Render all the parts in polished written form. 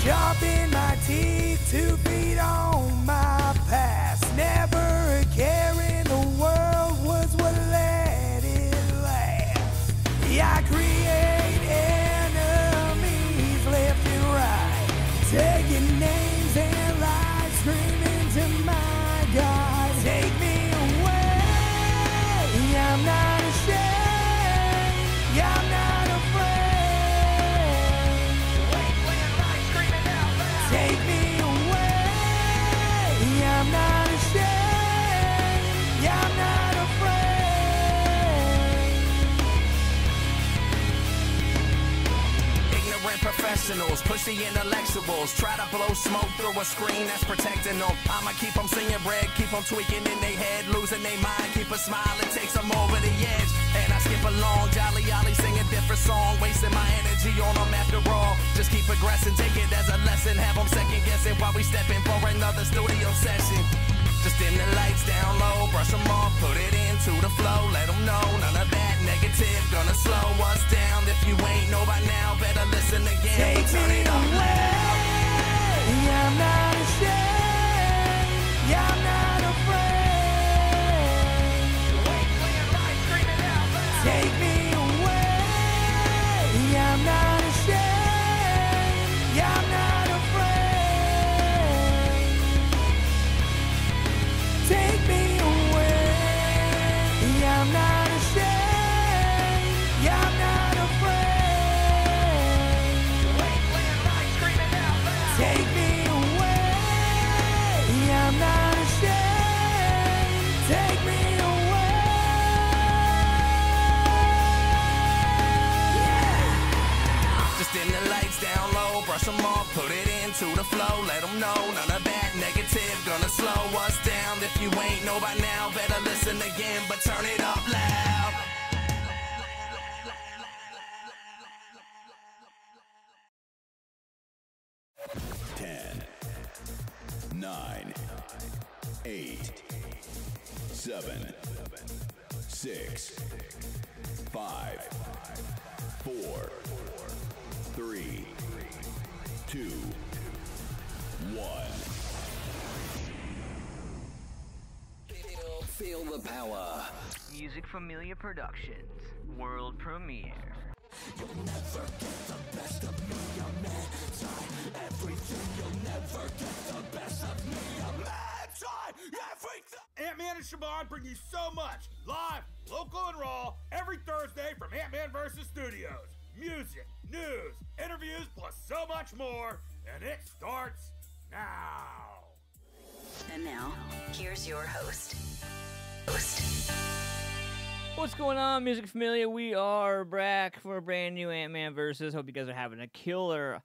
Sharpen my teeth to feed on my past. Never a care in the world was what let it last. I create enemies left and right, taking names and lies, screaming to my God, take me away. I'm not ashamed, I'm not afraid. Take me away, I'm not ashamed, I'm not afraid. Ignorant professionals, pushy intellectuals, try to blow smoke through a screen that's protecting them. I'ma keep them singing bread, keep them tweaking in their head, losing their mind, keep a smile, it takes them over the edge. And I skip along, jolly ollie, sing a different song, wasting my energy on them after all. Just keep progressing, take it as a lesson, have them second guessing while we stepping for another studio session. Just dim the lights down low, brush them off, put it into the flow, let them know none of that negative gonna slow us down. If you ain't know by now, better listen again. Take Turn me it up away, loud. I'm not ashamed, I'm not afraid. Take me away, I'm not ashamed, I'm not afraid. Take me away, I'm not ashamed, I'm not afraid. Take me away, I'm not ashamed, take me away. Just dim the lights down low, brush them off, put it into the flow, let them know none of that negative gonna slow us down. If you ain't know by now, better listen again, but turn it up loud. Ten, 9, 8, 7, 6, 5, 4, 3, 2, 1. Feel the power. Music Familia Productions, world premiere. Antman and Siobhan bring you so much, live, local, and raw, every Thursday from AntmanVs Studios. Music, news, interviews, plus so much more, and it starts now. And now, here's your host. What's going on, Music Familia? We are back for a brand new Antman Versus. Hope you guys are having a killer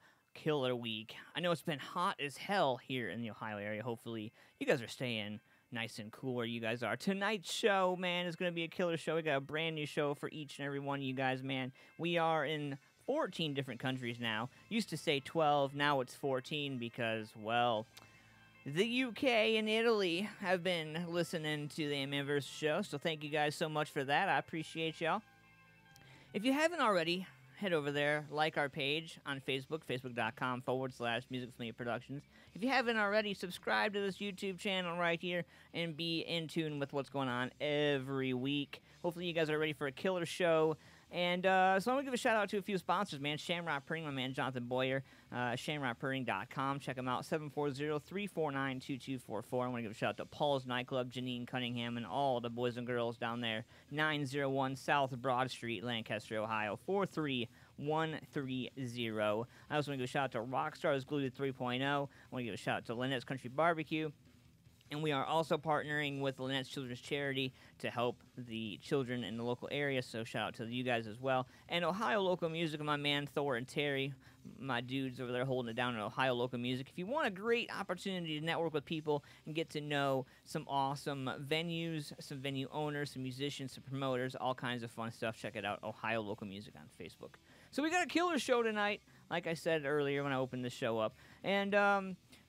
week. I know it's been hot as hell here in the Ohio area. Hopefully, you guys are staying nice and cool where you guys are. Tonight's show, man, is going to be a killer show. We got a brand new show for each and every one of you guys, man. We are in 14 different countries now. Used to say 12, now it's 14 because, well, the UK and Italy have been listening to the MFP show, so thank you guys so much for that. I appreciate y'all. If you haven't already, head over there, like our page on Facebook, facebook.com/Music Familia Productions. If you haven't already, subscribe to this YouTube channel right here and be in tune with what's going on every week. Hopefully you guys are ready for a killer show And so I'm going to give a shout-out to a few sponsors, man. Shamrock Printing, my man Jonathan Boyer, shamrockprinting.com. Check them out, 740-349-2244. I want to give a shout-out to Paul's Nightclub, Janine Cunningham, and all the boys and girls down there, 901 South Broad Street, Lancaster, Ohio, 43130. I also want to give a shout-out to Rockstar's Glued 3.0. I want to give a shout-out to Lynette's Country Barbecue. And we are also partnering with Lynette's Children's Charity to help the children in the local area, so shout out to you guys as well. And Ohio Local Music, my man Thor and Terry, my dudes over there holding it down in Ohio Local Music. If you want a great opportunity to network with people and get to know some awesome venues, some venue owners, some musicians, some promoters, all kinds of fun stuff, check it out, Ohio Local Music on Facebook. So we got a killer show tonight, like I said earlier when I opened the show up. And,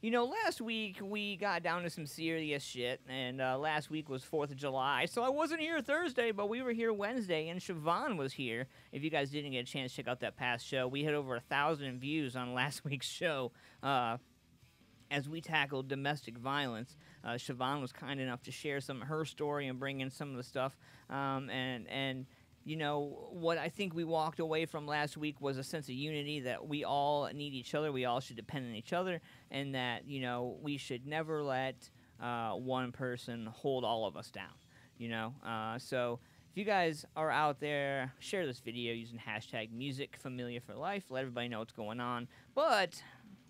you know, last week we got down to some serious shit, and last week was 4th of July, so I wasn't here Thursday, but we were here Wednesday, and Siobhan was here. If you guys didn't get a chance to check out that past show, we had over 1,000 views on last week's show as we tackled domestic violence. Siobhan was kind enough to share some of her story and bring in some of the stuff, and you know, what I think we walked away from last week was a sense of unity, that we all need each other, we all should depend on each other, and that, you know, we should never let one person hold all of us down, you know? So if you guys are out there, share this video using hashtag MusicFamiliaForLife, let everybody know what's going on. But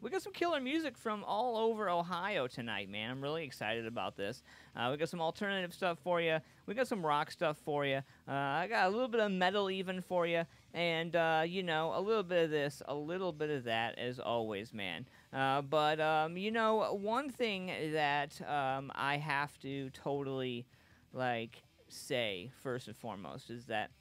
we got some killer music from all over Ohio tonight, man. I'm really excited about this. We got some alternative stuff for you. We got some rock stuff for you. I got a little bit of metal even for you. And, you know, a little bit of this, a little bit of that, as always, man. But you know, one thing that I have to totally, like, say, first and foremost, is that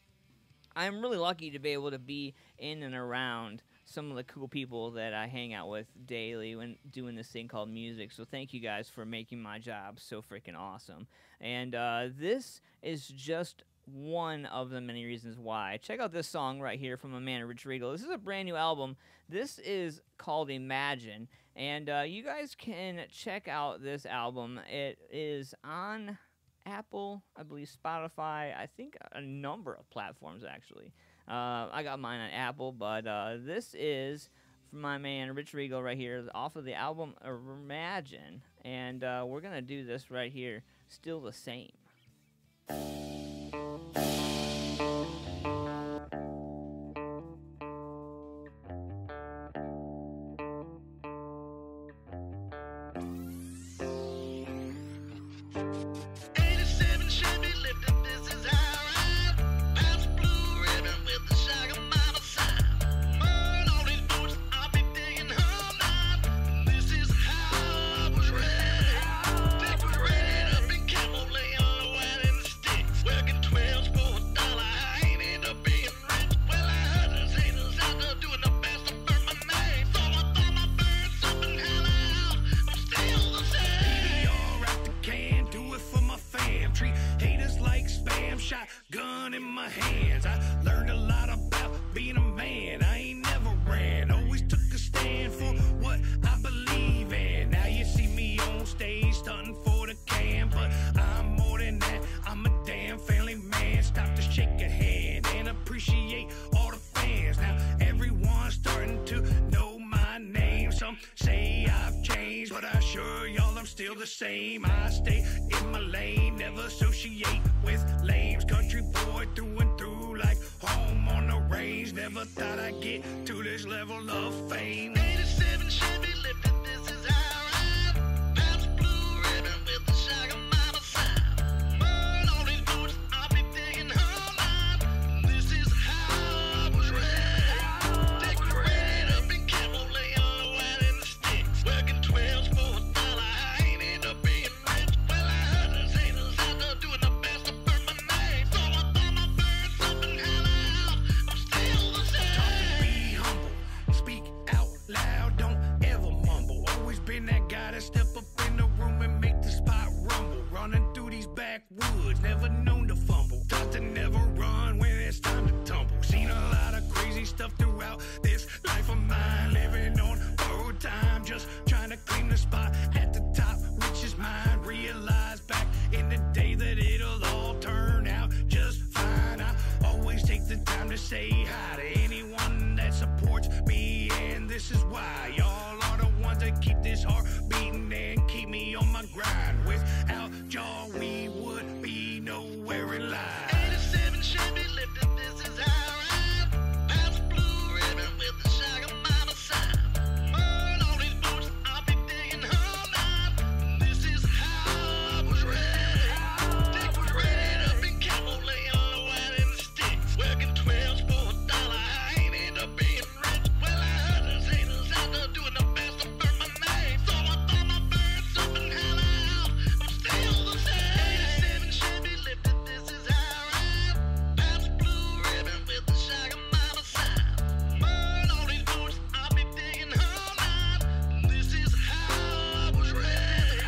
I'm really lucky to be able to be in and around some of the cool people that I hang out with daily when doing this thing called music. So thank you guys for making my job so freaking awesome. And this is just one of the many reasons why. Check out this song right here from my man Rich Regal. This is a brand new album. This is called Imagine. And you guys can check out this album. It is on Apple, I believe Spotify, I think a number of platforms actually. I got mine on Apple, but this is from my man Rich Regal right here, off of the album Imagine, and we're gonna do this right here, Still the Same. Same, I stay in my lane, never associate with lames. Country boy through and through, like home on the range. Never thought I'd get to this level of fame. 87 Chevy lifted, this is how I ride. Pounds blue ribbon with the shag on my side. Mud on these boots, I'll be digging her line. This is how I was raised. Decorated up in camel, laying low out in the sticks. Working 12s for $1. Woods, never known to fumble. Taught to never run when it's time to tumble. Seen a lot of crazy stuff throughout this life of mine. Living on borrowed time, just trying to claim the spot at the top, which is mine. Realize back in the day that it'll all turn out just fine. I always take the time to say hi to anyone that supports me, and this is why y'all are the ones that keep this heart beating and keep me on my grind. Without y'all, we would be nowhere in line. 87 Chevy lifted, this is how I ride. Past blue ribbon with the shotgun by my side. Burn all these boots, I'll be digging all night. This is how I was ready. Dick was ready to be camel, laying low out in the sticks. Working 12s for $1, I ain't end up being rich. Well, I heard there's haters out there doing the best to burn my name. So I thought my birds up and hell out. I'm still the same. 87 Chevy lifted, this is how I ride. Past blue ribbon with the shotgun by my side. Burn all these boots, I'll be digging all night. This is how I was ready.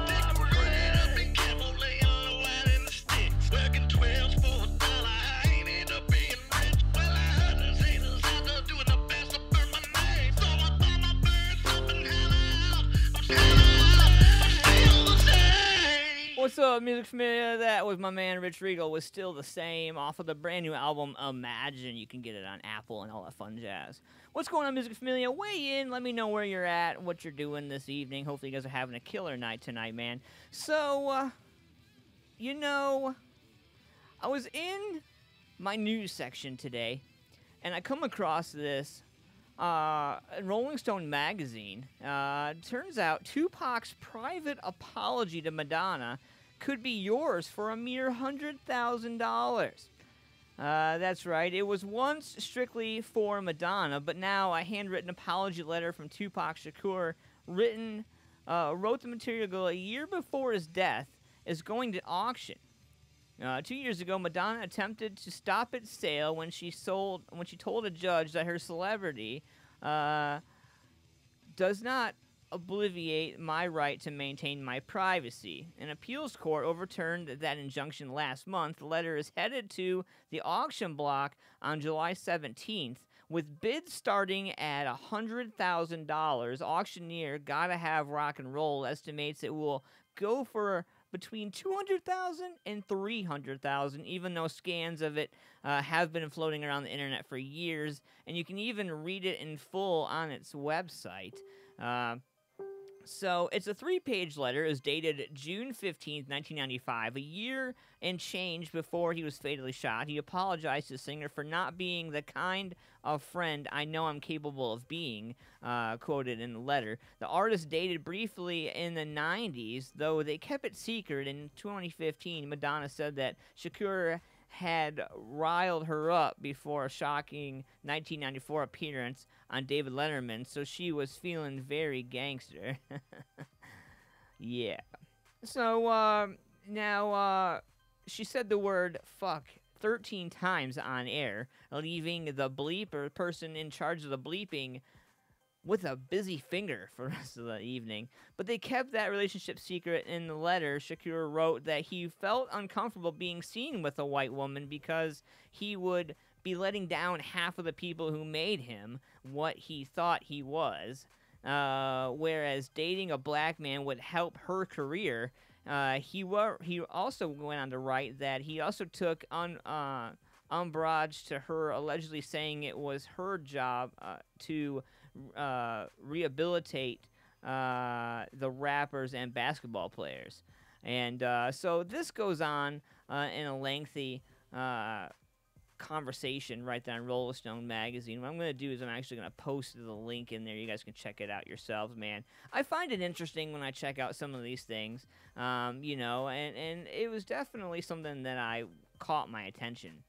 Dick was ready to be camel, laying low out in the sticks. Working 12s for $1, I ain't end up being rich. Well, I heard there's haters out there doing the best to burn my name. So I thought my birds up and hell out. I'm still the same. What's up, Music Familia? That was my man Rich Regal with Still the Same off of the brand new album Imagine. You can get it on Apple and all that fun jazz. What's going on, Music Familia? Weigh in. Let me know where you're at, what you're doing this evening. Hopefully you guys are having a killer night tonight, man. So, you know, I was in my news section today, and I come across this Rolling Stone magazine. Turns out Tupac's private apology to Madonna could be yours for a mere $100,000. That's right. It was once strictly for Madonna, but now a handwritten apology letter from Tupac Shakur wrote the material a year before his death is going to auction. 2 years ago, Madonna attempted to stop its sale when she told a judge that her celebrity does not obviate my right to maintain my privacy. An appeals court overturned that injunction last month. The letter is headed to the auction block on July 17th, with bids starting at $100,000. Auctioneer Gotta Have Rock and Roll estimates it will go for between $200,000 and $300,000, even though scans of it have been floating around the internet for years, and you can even read it in full on its website. So it's a 3-page letter. It was dated June 15th, 1995, a year and change before he was fatally shot. He apologized to the singer for not being the kind of friend I know I'm capable of being, quoted in the letter. The artist dated briefly in the 90s, though they kept it secret. In 2015, Madonna said that Shakur had riled her up before a shocking 1994 appearance on David Letterman, so she was feeling very gangster. Yeah. So, now, she said the word fuck 13 times on air, leaving the bleeper person in charge of the bleeping with a busy finger for the rest of the evening. But they kept that relationship secret. In the letter, Shakur wrote that he felt uncomfortable being seen with a white woman because he would be letting down half of the people who made him what he thought he was, whereas dating a black man would help her career. He also went on to write that he also took umbrage to her allegedly saying it was her job to rehabilitate the rappers and basketball players. And so this goes on in a lengthy conversation right there on Rolling Stone magazine. What I'm going to do is I'm actually going to post the link in there. You guys can check it out yourselves, man. I find it interesting when I check out some of these things, you know, and it was definitely something that I caught my attention.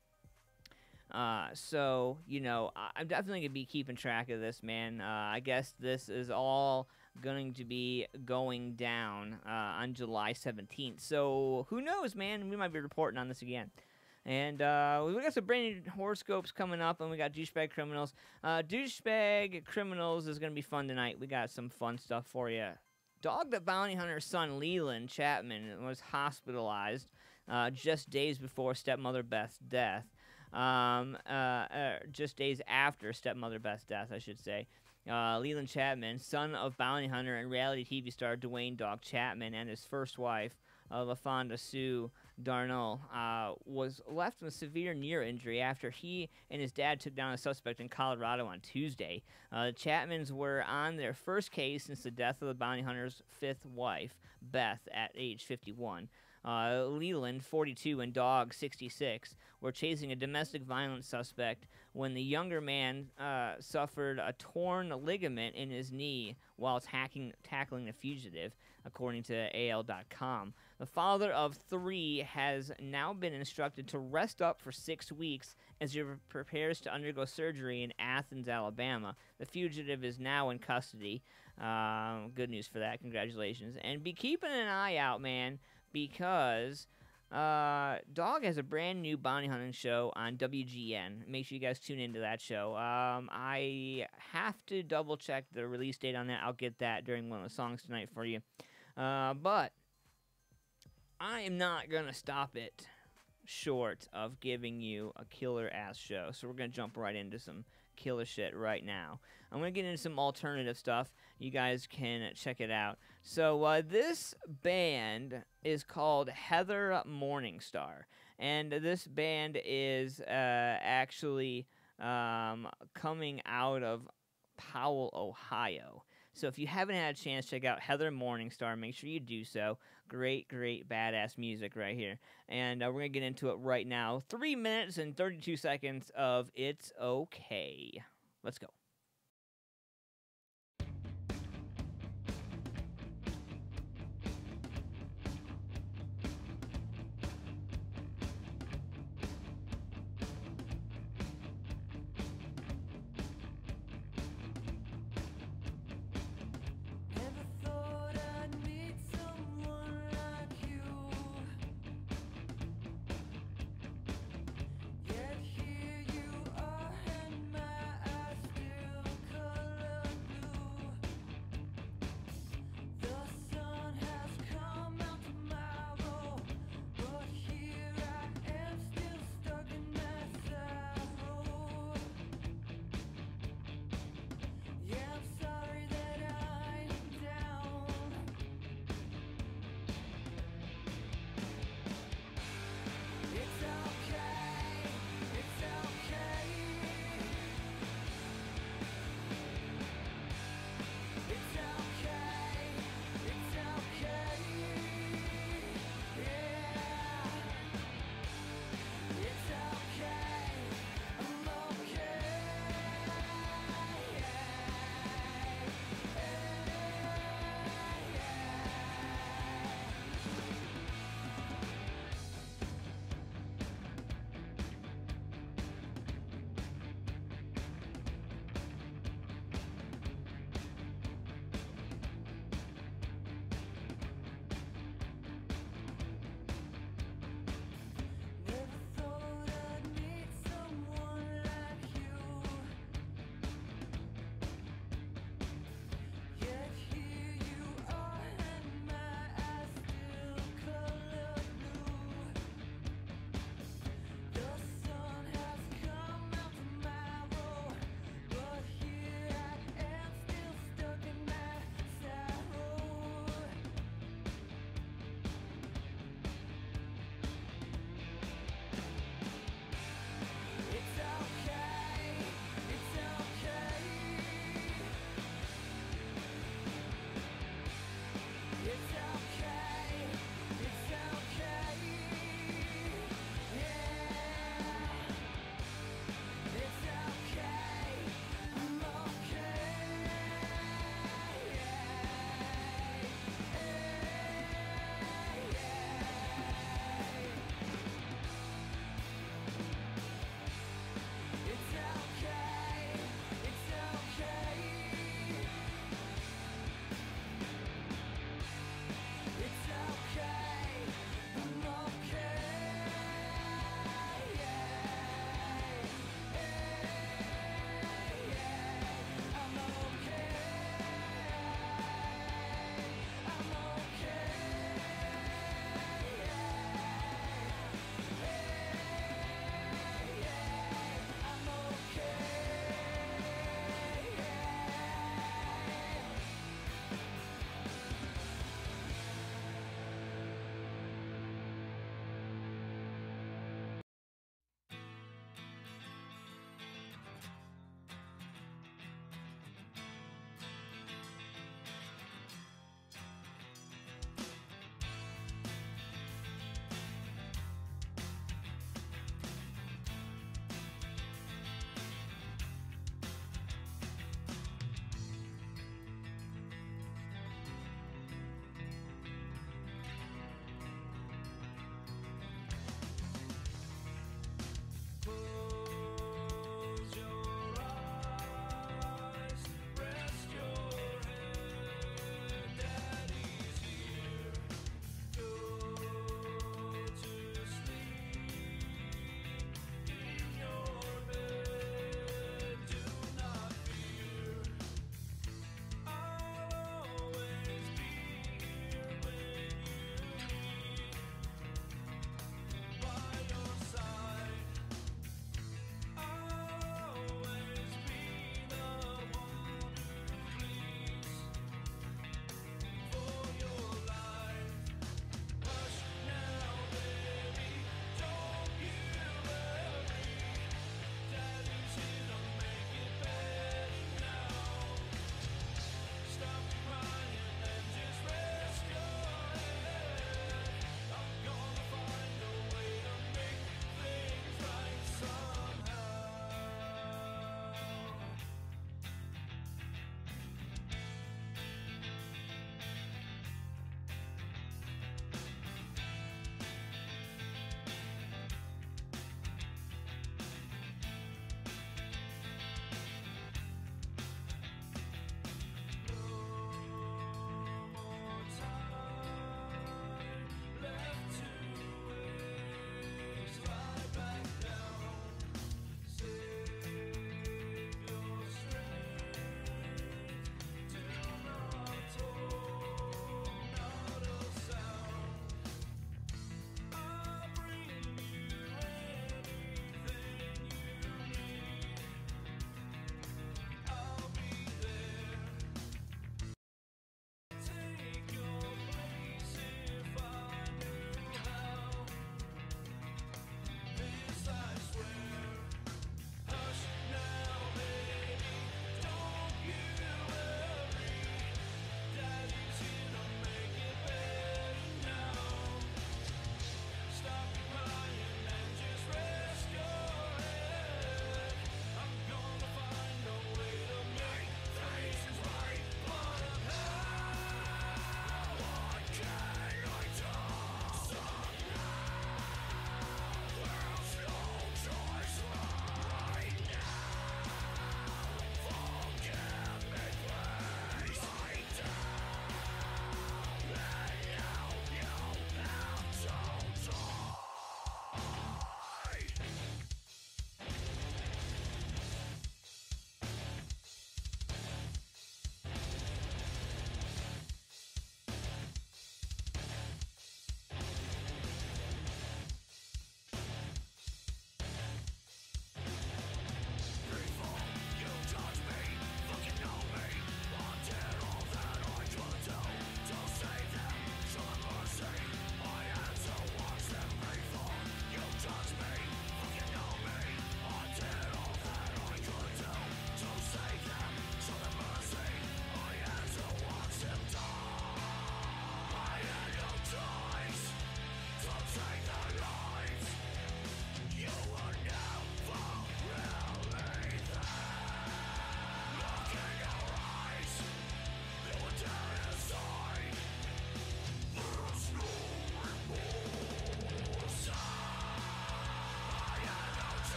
So, you know, I'm definitely going to be keeping track of this, man. I guess this is all going to be going down on July 17th. So, who knows, man? We might be reporting on this again. And we got some brand new horoscopes coming up, and we got Douche Bag Criminals. Douche Bag Criminals is going to be fun tonight. We got some fun stuff for you. Dog the bounty hunter's son, Leland Chapman, was hospitalized just days before stepmother Beth's death. Just days after stepmother Beth's death, I should say. Leland Chapman, son of bounty hunter and reality TV star Dwayne Dog Chapman, and his first wife, LaFonda Sue Darnell, was left with severe near injury after he and his dad took down a suspect in Colorado on Tuesday. The Chapmans were on their first case since the death of the bounty hunter's fifth wife, Beth, at age 51. Leland, 42, and Dog, 66, were chasing a domestic violence suspect when the younger man suffered a torn ligament in his knee while tackling the fugitive, according to AL.com. The father of 3 has now been instructed to rest up for 6 weeks as he prepares to undergo surgery in Athens, Alabama. The fugitive is now in custody. Good news for that. Congratulations. And be keeping an eye out, man, because Dog has a brand new bounty hunting show on WGN. Make sure you guys tune into that show. I have to double check the release date on that. I'll get that during one of the songs tonight for you. But I am not going to stop it short of giving you a killer-ass show. So we're going to jump right into some killer shit right now. I'm going to get into some alternative stuff. You guys can check it out. So this band is called Heather Morningstar. And this band is actually coming out of Powell, Ohio. So if you haven't had a chance to check out Heather Morningstar, make sure you do so. Great, great, badass music right here. And we're going to get into it right now. 3 minutes and 32 seconds of It's Okay. Let's go.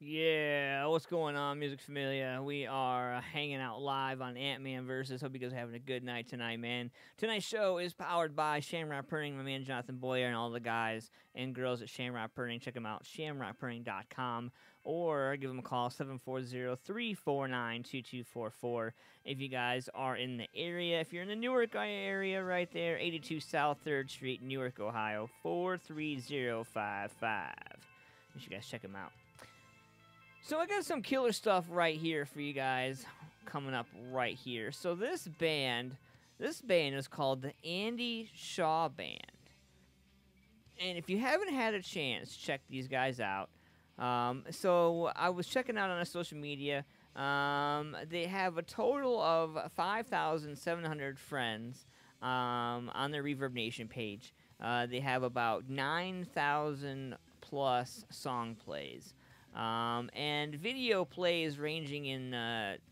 Yeah, what's going on, Music Familia? We are hanging out live on Antman Versus. Hope you guys are having a good night tonight, man. Tonight's show is powered by Shamrock Printing, my man Jonathan Boyer, and all the guys and girls at Shamrock Printing. Check them out, shamrockprinting.com, or give them a call, 740-349-2244. If you guys are in the area, if you're in the Newark area right there, 82 South 3rd Street, Newark, Ohio, 43055. You should guys check them out. So I got some killer stuff right here for you guys coming up right here. So this band is called the Andy Shaw Band. And if you haven't had a chance, check these guys out. So I was checking out on their social media. They have a total of 5,700 friends on their Reverb Nation page. They have about 9,000 plus song plays. And video plays ranging in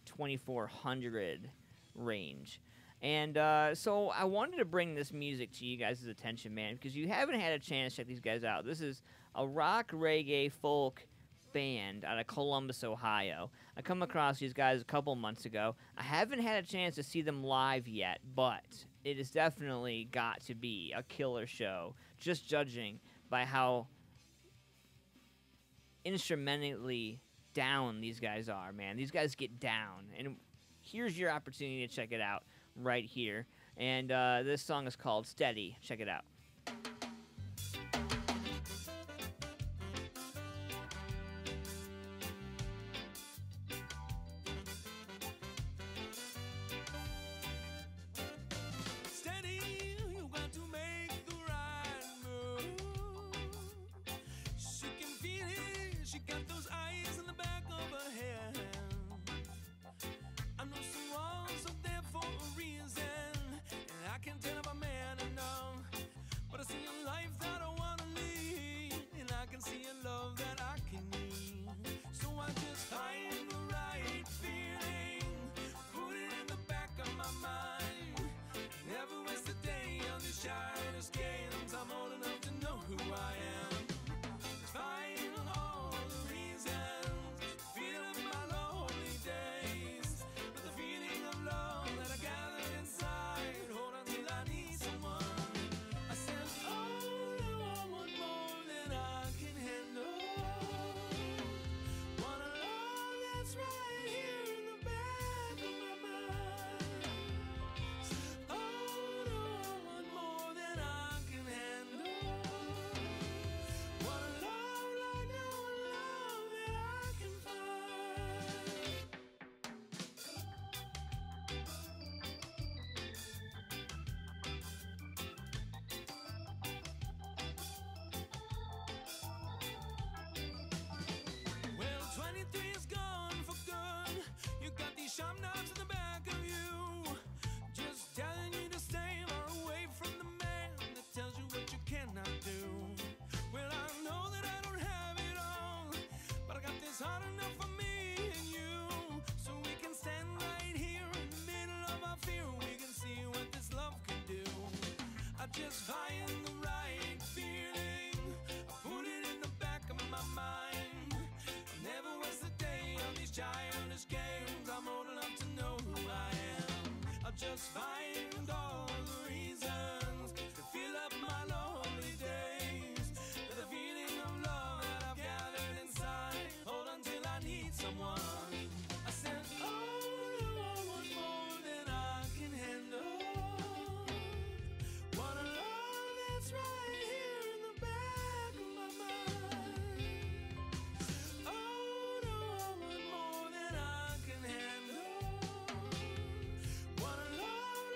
2,400 range. And so I wanted to bring this music to you guys' attention, man, because you haven't had a chance to check these guys out. This is a rock, reggae, folk band out of Columbus, Ohio. I come across these guys a couple months ago. I haven't had a chance to see them live yet, but it has definitely got to be a killer show, just judging by how instrumentally down these guys are, man. These guys get down, and here's your opportunity to check it out right here. And this song is called Steady. Check it out. Sharp knives in the back of you, just telling you to stay far away from the man that tells you what you cannot do. Well, I know that I don't have it all, but I got this hard enough for me and you, so we can stand right here in the middle of our fear. We can see what this love can do. I just find the right feeling, I put it in the back of my mind. I'll never waste a day on these childish games. I'm old enough to know who I am. I'll just find all the reasons to fill up my lonely days with a feeling of love that I've gathered inside. Hold on till I need someone. I said, oh, I want more than I can handle. Want a love that's right here in the back of my mind. Oh, no, I want more than I can handle. Want a love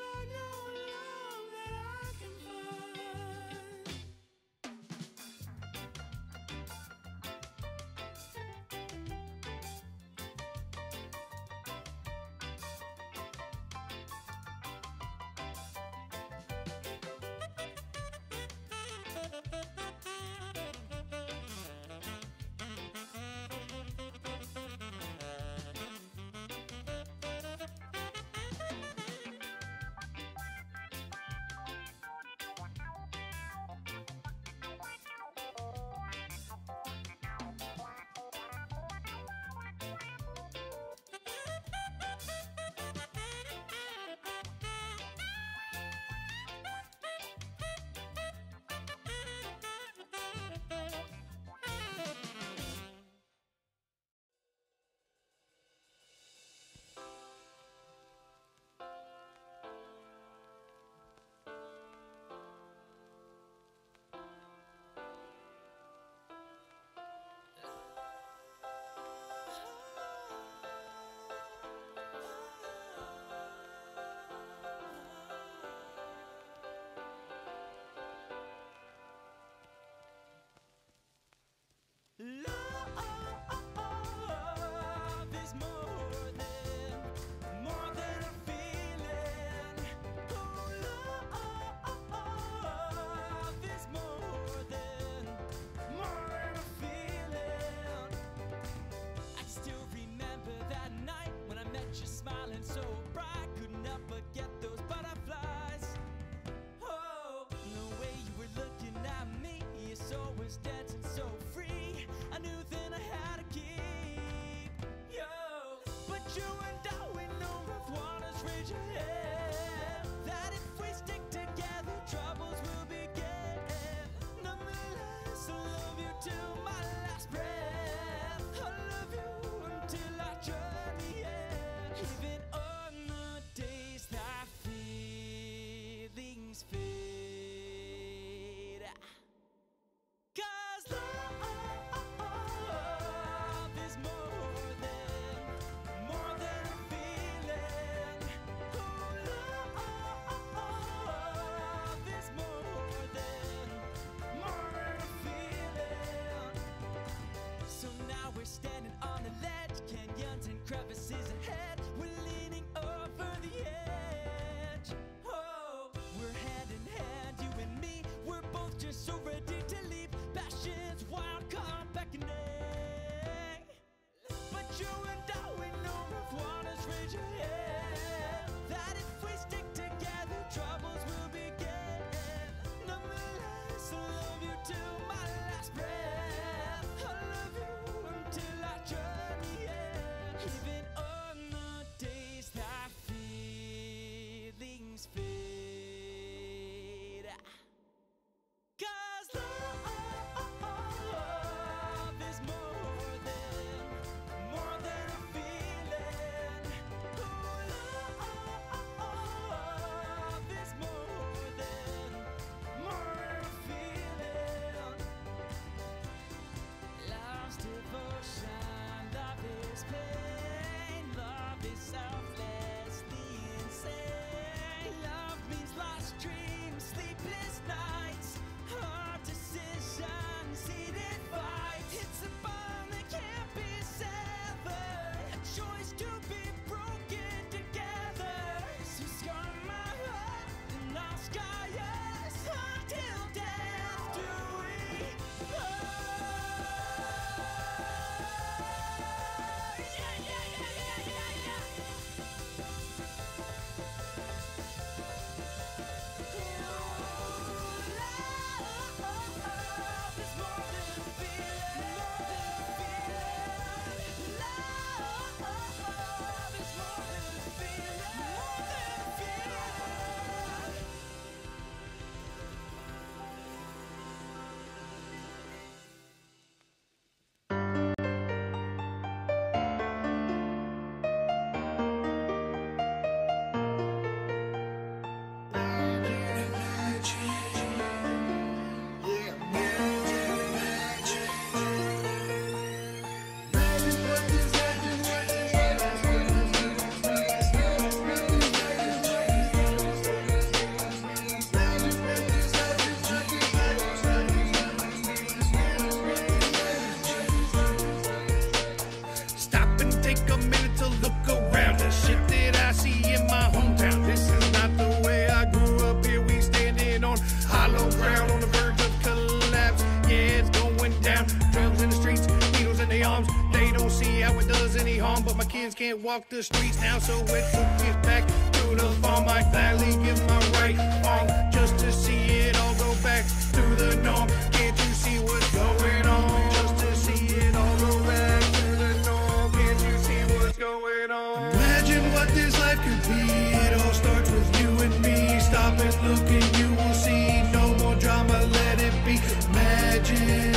on, but my kids can't walk the streets now, so it took it back to the farm. I gladly give my right arm just to see it all go back to the norm. Can't you see what's going on? Just to see it all go back to the norm. Can't you see what's going on? Imagine what this life could be. It all starts with you and me. Stop and look and you will see. No more drama, let it be. Imagine.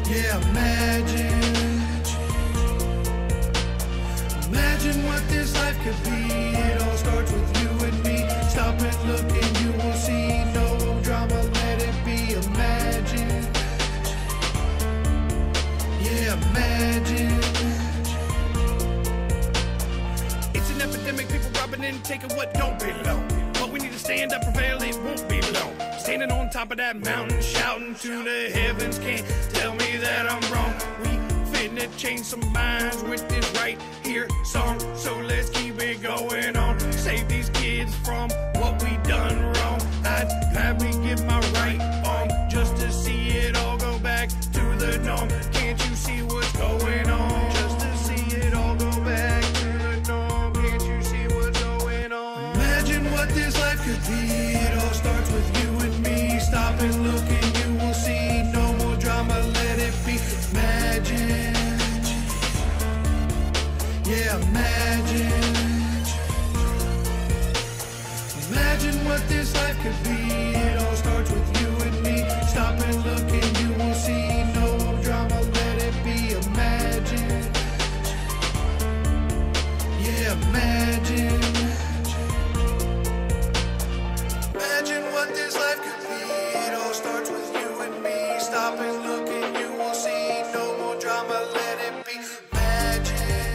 Yeah, imagine. Imagine what this life could be. It all starts with you and me. Stop and look and you will see. No drama, let it be. Imagine. Yeah, imagine. It's an epidemic, people robbing and taking what don't belong. But we need to stand up, prevail, it won't be long. Standing on top of that mountain, shouting to the heavens, can't tell me that I'm wrong. We finna change some minds with this right here song, so let's keep it going on. Save these kids from what we done wrong. I'd gladly give my right arm just to see it all go back to the norm. Can't you see what's going on? Just to see it all go back to the norm. Can't you see what's going on? Imagine what this life could be. It all starts with you and me. Stop and look and you will see. No more drama, let it be. Imagine. Yeah, imagine. Imagine what this life could be. It all starts with you and me. Stop and look and you will see. No more drama, let it be. Imagine. Yeah, imagine. Imagine what this life could be. It all starts with you and me. Stop and look and you will see. No more drama, let it be. Imagine.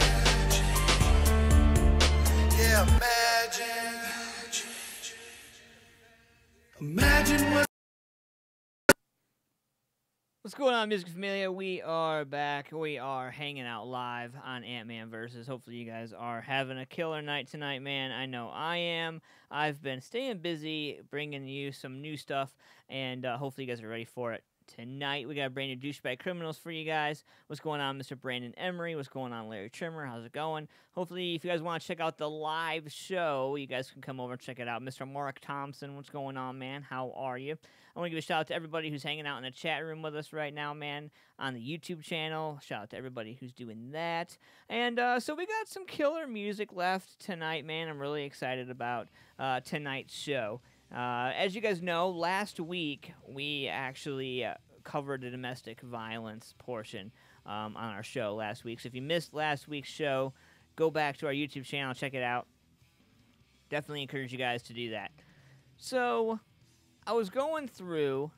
Yeah, imagine. Imagine what. What's going on, Music Familia? We are back. We are hanging out live on Antman Versus. Hopefully you guys are having a killer night tonight, man. I know I am. I've been staying busy bringing you some new stuff, and hopefully you guys are ready for it. Tonight, we got a brand new Douche Bag Criminals for you guys. What's going on, Mr. Brandon Emery? What's going on, Larry Trimmer? How's it going? Hopefully, if you guys want to check out the live show, you guys can come over and check it out. Mr. Mark Thompson, what's going on, man? How are you? I want to give a shout out to everybody who's hanging out in the chat room with us right now, man, on the YouTube channel. Shout out to everybody who's doing that. And so we got some killer music left tonight, man. I'm really excited about tonight's show. As you guys know, last week we actually covered the domestic violence portion on our show last week. So if you missed last week's show, go back to our YouTube channel, check it out. Definitely encourage you guys to do that. So I was going through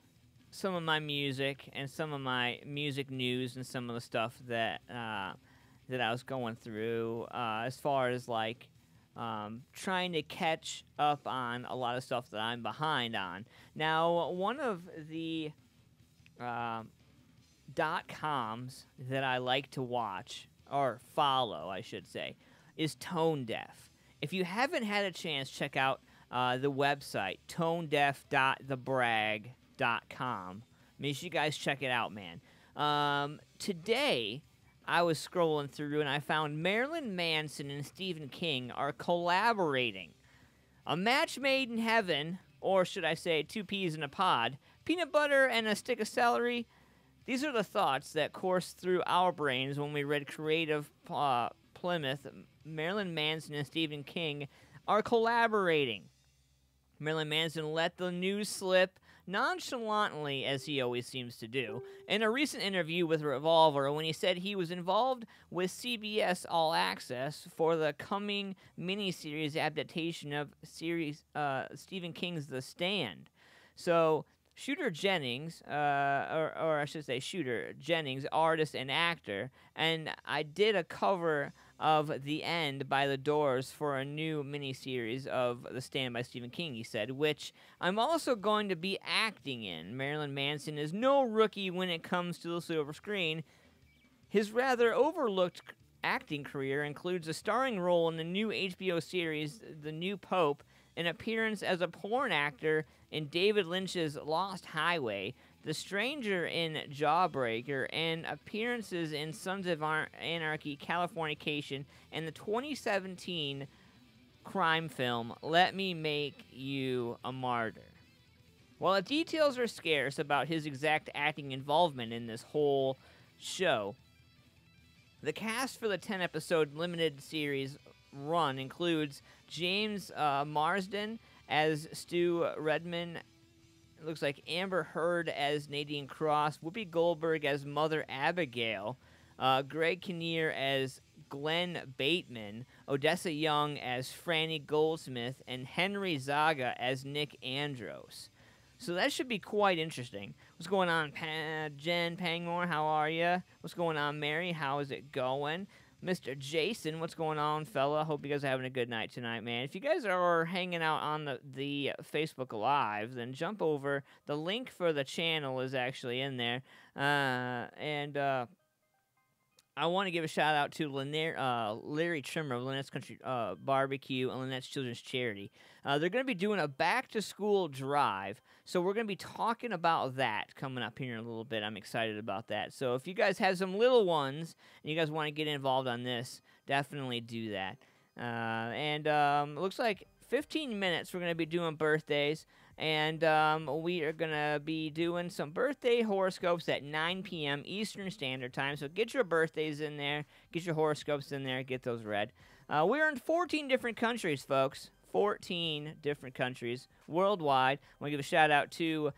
some of my music and some of my music news and some of the stuff that that I was going through as far as like trying to catch up on a lot of stuff that I'm behind on. Now, one of the .coms that I like to watch, or follow, I should say, is Tone Deaf. If you haven't had a chance, check out the website, tonedeaf.thebrag.com. Make sure you guys check it out, man. Today, I was scrolling through and I found Marilyn Manson and Stephen King are collaborating. A match made in heaven, or should I say 2 peas in a pod, peanut butter and a stick of celery. These are the thoughts that coursed through our brains when we read Creative Plymouth. Marilyn Manson and Stephen King are collaborating. Marilyn Manson let the news slip nonchalantly, as he always seems to do, in a recent interview with Revolver when he said he was involved with CBS All Access for the coming miniseries adaptation of Stephen King's The Stand. So Shooter Jennings, or I should say Shooter Jennings, artist and actor, and I did a cover of The End by The Doors for a new miniseries of The Stand by Stephen King, he said, which I'm also going to be acting in. Marilyn Manson is no rookie when it comes to the silver screen. His rather overlooked acting career includes a starring role in the new HBO series The New Pope, an appearance as a porn actor in David Lynch's Lost Highway, The Stranger in Jawbreaker, and appearances in Sons of Anarchy, Californication, and the 2017 crime film Let Me Make You a Martyr. While the details are scarce about his exact acting involvement in this whole show, the cast for the 10-episode limited series run includes James Marsden as Stu Redman. It looks like Amber Heard as Nadine Cross, Whoopi Goldberg as Mother Abigail, Greg Kinnear as Glenn Bateman, Odessa Young as Franny Goldsmith, and Henry Zaga as Nick Andros. So that should be quite interesting. What's going on, Jen Pangmore? How are you? What's going on, Mary? How is it going? Mr. Jason, what's going on, fella? Hope you guys are having a good night tonight, man. If you guys are hanging out on the Facebook Live, then jump over. The link for the channel is actually in there. I want to give a shout out to Larry Trimmer of Lynette's Country Barbecue and Lynette's Children's Charity. They're going to be doing a back-to-school drive, so we're going to be talking about that coming up here in a little bit. I'm excited about that. So if you guys have some little ones and you guys want to get involved on this, definitely do that. It looks like 15 minutes we're going to be doing birthdays. And we are going to be doing some birthday horoscopes at 9 p.m. Eastern Standard Time. So get your birthdays in there. Get your horoscopes in there. Get those read. We're in 14 different countries, folks. 14 different countries worldwide. I want to give a shout-out to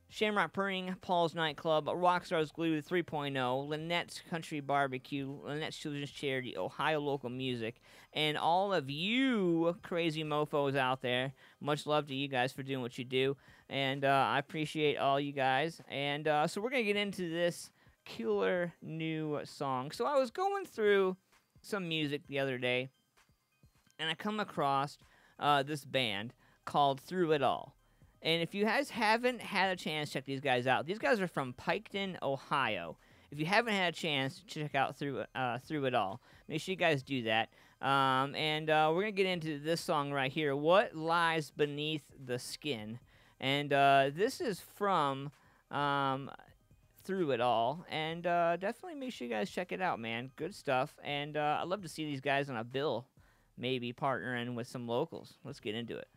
Shamrock Purring, Paul's Nightclub, Rockstar's Glue 3.0, Lynette's Country Barbecue, Lynette's Children's Charity, Ohio Local Music, and all of you crazy mofos out there. Much love to you guys for doing what you do, and I appreciate all you guys. And so we're going to get into this killer new song. So I was going through some music the other day, and I come across this band called Through It All. And if you guys haven't had a chance to check these guys out, these guys are from Piketon, Ohio. If you haven't had a chance to check out Through It All, make sure you guys do that. We're going to get into this song right here, What Lies Beneath the Skin. And this is from Through It All. And definitely make sure you guys check it out, man. Good stuff. And I'd love to see these guys on a bill, maybe partnering with some locals. Let's get into it.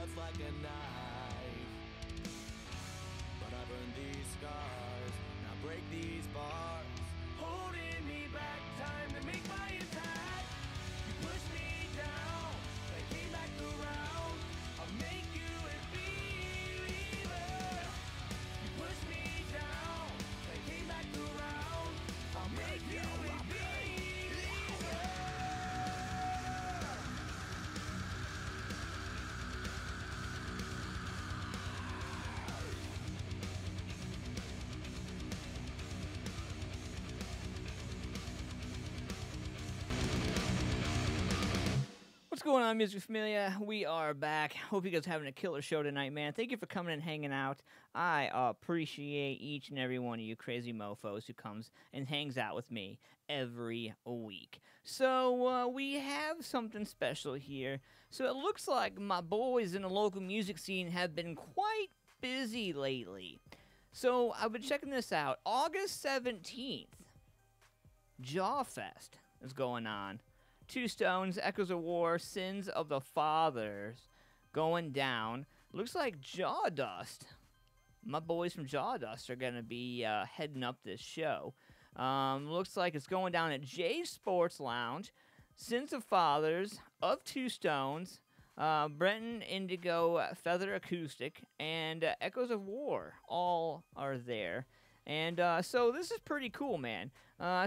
cuts like a knife. But I burn these scars, now break these bars. Holding me back, time to make my attack. You push me down, then came back around. I'll make you a believer. You push me down, then came back around. I'll make you a believer. What's going on, Music Familia? We are back. Hope you guys are having a killer show tonight, man. Thank you for coming and hanging out. I appreciate each and every one of you crazy mofos who comes and hangs out with me every week. So, we have something special here. So, it looks like my boys in the local music scene have been quite busy lately. So, I've been checking this out. August 17th, Jawfest is going on. Two Stones, Echoes of War, Sins of the Fathers going down. Looks like Jawdust. My boys from Jawdust are going to be heading up this show. Looks like it's going down at Jay's Sports Lounge. Sins of Fathers, of Two Stones, Brenton Indigo, Feather Acoustic, and Echoes of War all are there. And so this is pretty cool, man.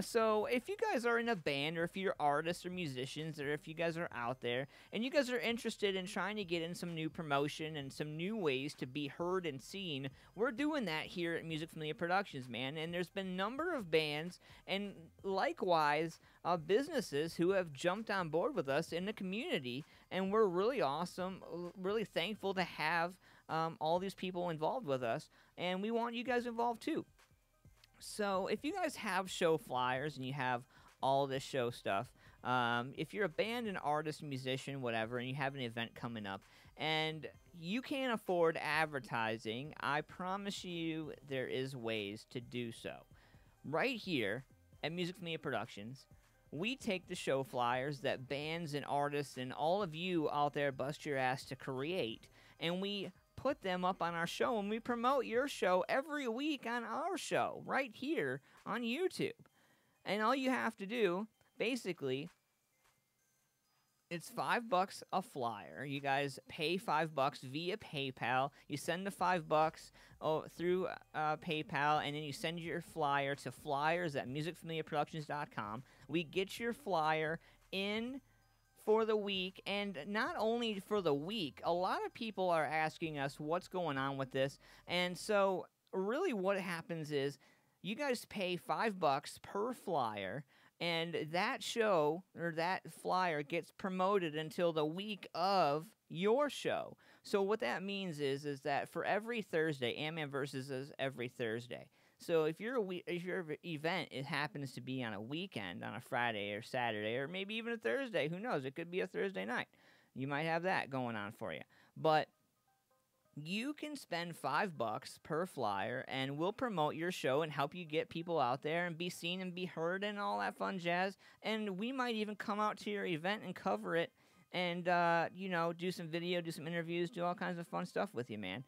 So if you guys are in a band, or if you're artists or musicians, or if you guys are out there and you guys are interested in trying to get in some new promotion and some new ways to be heard and seen, we're doing that here at Music Familia Productions, man. And there's been a number of bands and likewise businesses who have jumped on board with us in the community, and we're really awesome, really thankful to have all these people involved with us, and we want you guys involved too. So if you guys have show flyers and you have all this show stuff, if you're a band, an artist, musician, whatever, and you have an event coming up and you can't afford advertising, I promise you there is ways to do so. Right here at Music Familia Productions, we take the show flyers that bands and artists and all of you out there bust your ass to create, and we put them up on our show, and we promote your show every week on our show right here on YouTube. And all you have to do, basically, it's $5 a flyer. You guys pay $5 via PayPal. You send the $5 through PayPal, and then you send your flyer to flyers@musicfamiliaproductions.com. We get your flyer in for the week, and not only for the week, a lot of people are asking us what's going on with this, and so really what happens is you guys pay $5 per flyer, and that show or that flyer gets promoted until the week of your show. So what that means is that for every Thursday, Antman Versus is every Thursday. So if your event happens to be on a weekend, on a Friday or Saturday, or maybe even a Thursday, who knows? It could be a Thursday night. You might have that going on for you. But you can spend $5 per flyer, and we'll promote your show and help you get people out there and be seen and be heard and all that fun jazz. And we might even come out to your event and cover it and, you know, do some video, do some interviews, do all kinds of fun stuff with you, man.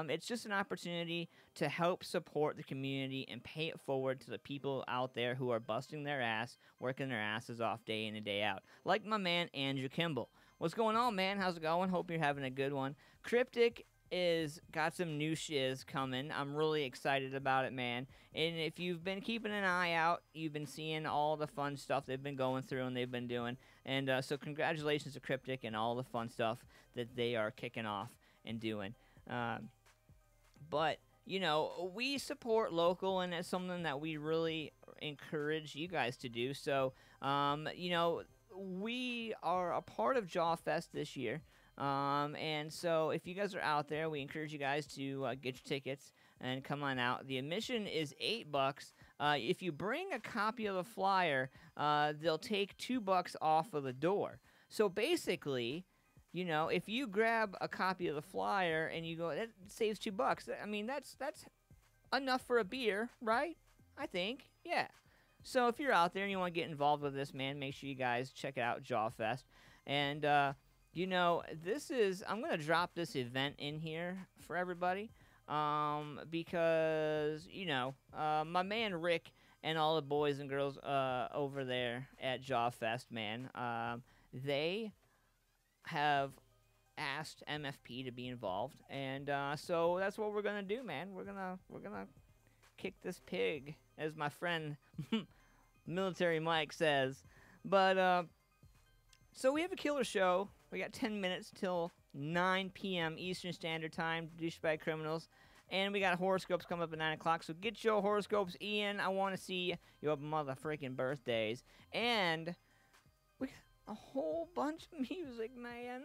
It's just an opportunity to help support the community and pay it forward to the people out there who are busting their ass, working their asses off day in and day out. Like my man, Andrew Kimball. What's going on, man? How's it going? Hope you're having a good one. Cryptic is got some new shiz coming. I'm really excited about it, man. And if you've been keeping an eye out, you've been seeing all the fun stuff they've been going through and they've been doing. And so congratulations to Cryptic and all the fun stuff that they are kicking off and doing. But, you know, we support local, and it's something that we really encourage you guys to do. So, you know, we are a part of Jawfest this year. And so if you guys are out there, we encourage you guys to get your tickets and come on out. The admission is $8. If you bring a copy of the flyer, they'll take $2 off of the door. So basically, you know, if you grab a copy of the flyer and you go, that saves $2. I mean, that's enough for a beer, right? I think, yeah. So if you're out there and you want to get involved with this, man, make sure you guys check it out, Jawfest. And you know, I'm going to drop this event in here for everybody because, you know, my man Rick and all the boys and girls over there at Jaw Fest, man, they have asked MFP to be involved, and so that's what we're going to do, man. We're gonna kick this pig, as my friend Military Mike says. But, so we have a killer show. We got 10 minutes till 9 p.m. Eastern Standard Time, Douche Bag Criminals. And we got horoscopes coming up at 9 o'clock. So get your horoscopes in. I want to see your mother-freaking birthdays. And we got a whole bunch of music, man.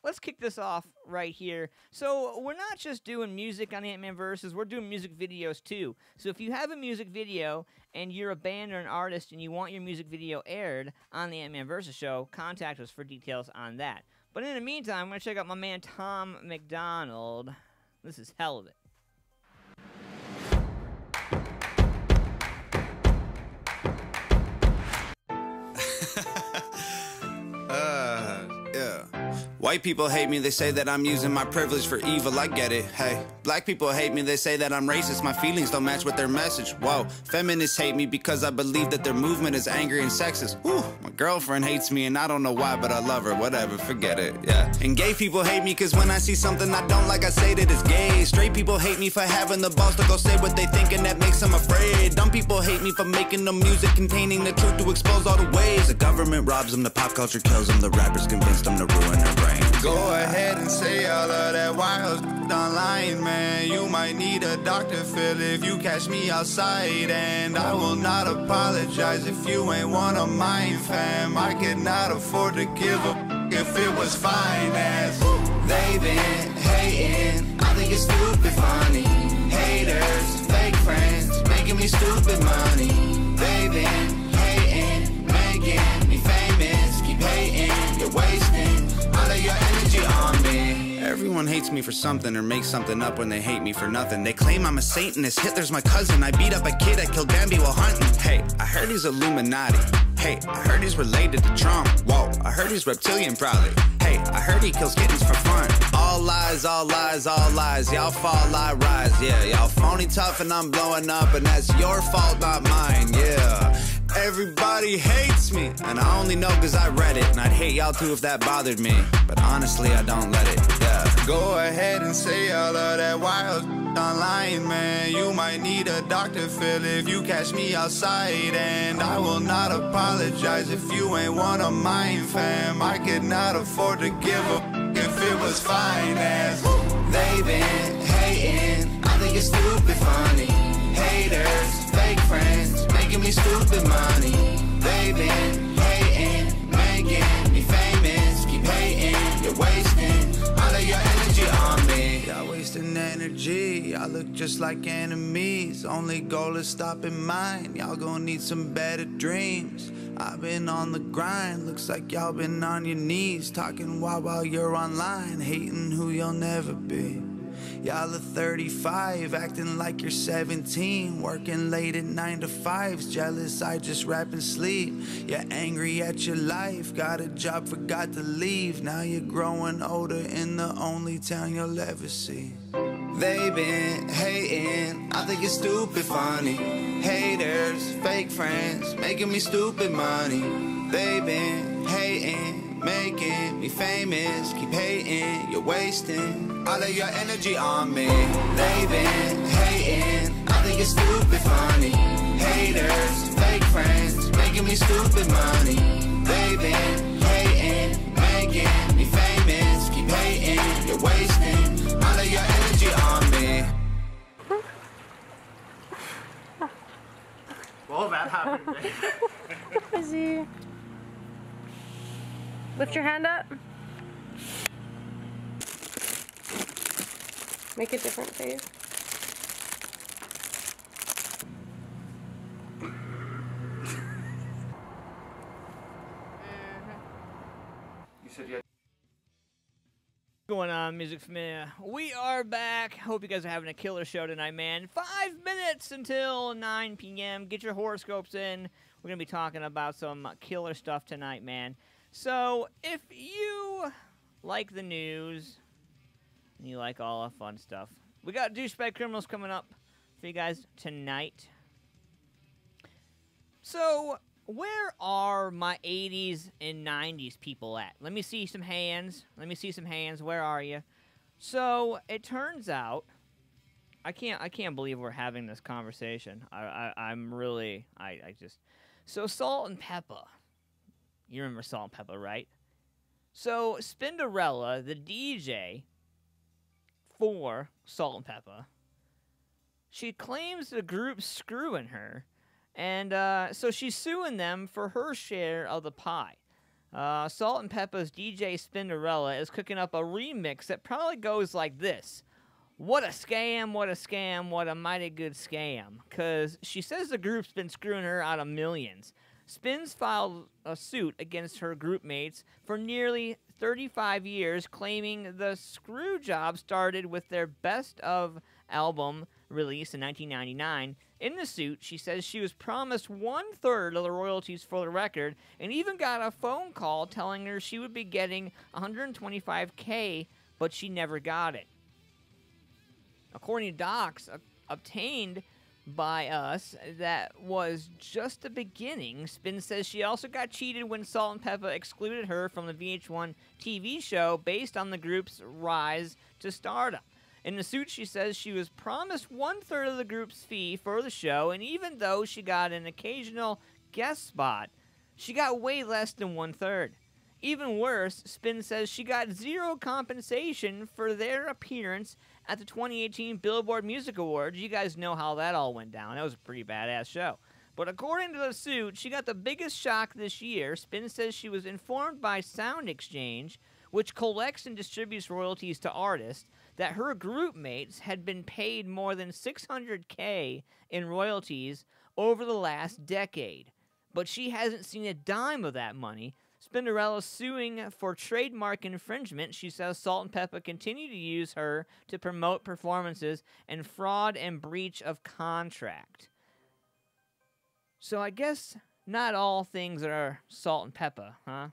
Let's kick this off right here. So we're not just doing music on Antman Versus. We're doing music videos, too. So if you have a music video and you're a band or an artist and you want your music video aired on the Antman Versus show, contact us for details on that. But in the meantime, I'm going to check out my man Tom McDonald. This is Hell of It. Yeah. White people hate me, they say that I'm using my privilege for evil, I get it, hey. Black people hate me, they say that I'm racist, my feelings don't match with their message, whoa. Feminists hate me because I believe that their movement is angry and sexist, whew. My girlfriend hates me and I don't know why, but I love her, whatever, forget it, yeah. And gay people hate me cause when I see something I don't like, I say that it's gay. Straight people hate me for having the balls to go say what they think and that makes them afraid. Dumb people hate me for making the music containing the truth to expose all the ways. The government robs them, the pop culture kills them, the rappers convince them to ruin their brain. Go ahead and say all of that wild online, man. You might need a Dr. Phil if you catch me outside. And I will not apologize if you ain't one of mine, fam. I could not afford to give a if it was finance. They been hating, I think it's stupid funny. Haters, fake friends, making me stupid money. They been hating, making me famous. Keep hating, you're wasting all of your energy on me. Everyone hates me for something or makes something up when they hate me for nothing. They claim I'm a Satanist, Hitler's my cousin. I beat up a kid, I killed Bambi while hunting. Hey, I heard he's Illuminati. Hey, I heard he's related to Trump. Whoa, I heard he's reptilian probably. Hey, I heard he kills kittens for fun. All lies, all lies, all lies. Y'all fall, I rise. Yeah, y'all phony tough and I'm blowing up, and that's your fault, not mine. Yeah. Everybody hates me, and I only know cause I read it. And I'd hate y'all too if that bothered me, but honestly I don't let it, yeah. Go ahead and say all of that wild online, man. You might need a Dr. Phil if you catch me outside. And I will not apologize if you ain't one of mine, fam. I could not afford to give a if it was finance. They been hating, I think it's stupid funny. Haters, fake friends, making me stupid money. They been hating, making me famous. Keep hating, you're wasting all of your energy on me. Y'all wasting energy, y'all look just like enemies. Only goal is stopping mine, y'all gonna need some better dreams. I've been on the grind, looks like y'all been on your knees. Talking while you're online, hating who you'll never be. Y'all are 35, acting like you're 17. Working late at 9 to 5s, jealous I just rap and sleep. You're angry at your life, got a job, forgot to leave. Now you're growing older in the only town you'll ever see. They been hating, I think it's stupid funny. Haters, fake friends, making me stupid money. They been hating, making me famous. Keep hating, you're wasting all of your energy on me. They been hating, I think it's stupid funny. Haters, fake friends, making me stupid money. They been hating, making me famous. Keep hating, you're wasting all of your energy on me. Well, that happened. Izzy. Lift your hand up. Make a different face. You said you had Going on, Music Familia? We are back. Hope you guys are having a killer show tonight, man. 5 minutes until 9 p.m. Get your horoscopes in. We're going to be talking about some killer stuff tonight, man. So, if you like the news, and you like all the fun stuff, we got Douche Bag Criminals coming up for you guys tonight. So, where are my 80s and 90s people at? Let me see some hands. Where are you? So, it turns out, I can't believe we're having this conversation. So, Salt and Pepper. You remember Salt and Pepper, right? So, Spinderella, the DJ for Salt and Pepper, she claims the group's screwing her. And so she's suing them for her share of the pie. Salt and Pepper's DJ Spinderella is cooking up a remix that probably goes like this. What a scam, what a scam, what a mighty good scam. Because she says the group's been screwing her out of millions. Spins filed a suit against her group mates for nearly 35 years, claiming the screw job started with their best of album released in 1999. In the suit, she says she was promised 1/3 of the royalties for the record and even got a phone call telling her she would be getting $125K, but she never got it. According to docs obtained by us, that was just the beginning. Spin says she also got cheated when Salt and Pepper excluded her from the VH1 TV show based on the group's rise to stardom. In the suit, she says she was promised 1/3 of the group's fee for the show, and even though she got an occasional guest spot, she got way less than 1/3. Even worse, Spin says she got zero compensation for their appearance at the 2018 Billboard Music Awards. You guys know how that all went down. That was a pretty badass show. But according to the suit, she got the biggest shock this year. Spin says she was informed by Sound Exchange, which collects and distributes royalties to artists, that her group mates had been paid more than $600K in royalties over the last decade. But she hasn't seen a dime of that money. Spinderella's suing for trademark infringement. She says Salt and Pepper continue to use her to promote performances and fraud and breach of contract. So I guess not all things are Salt and Pepper, huh?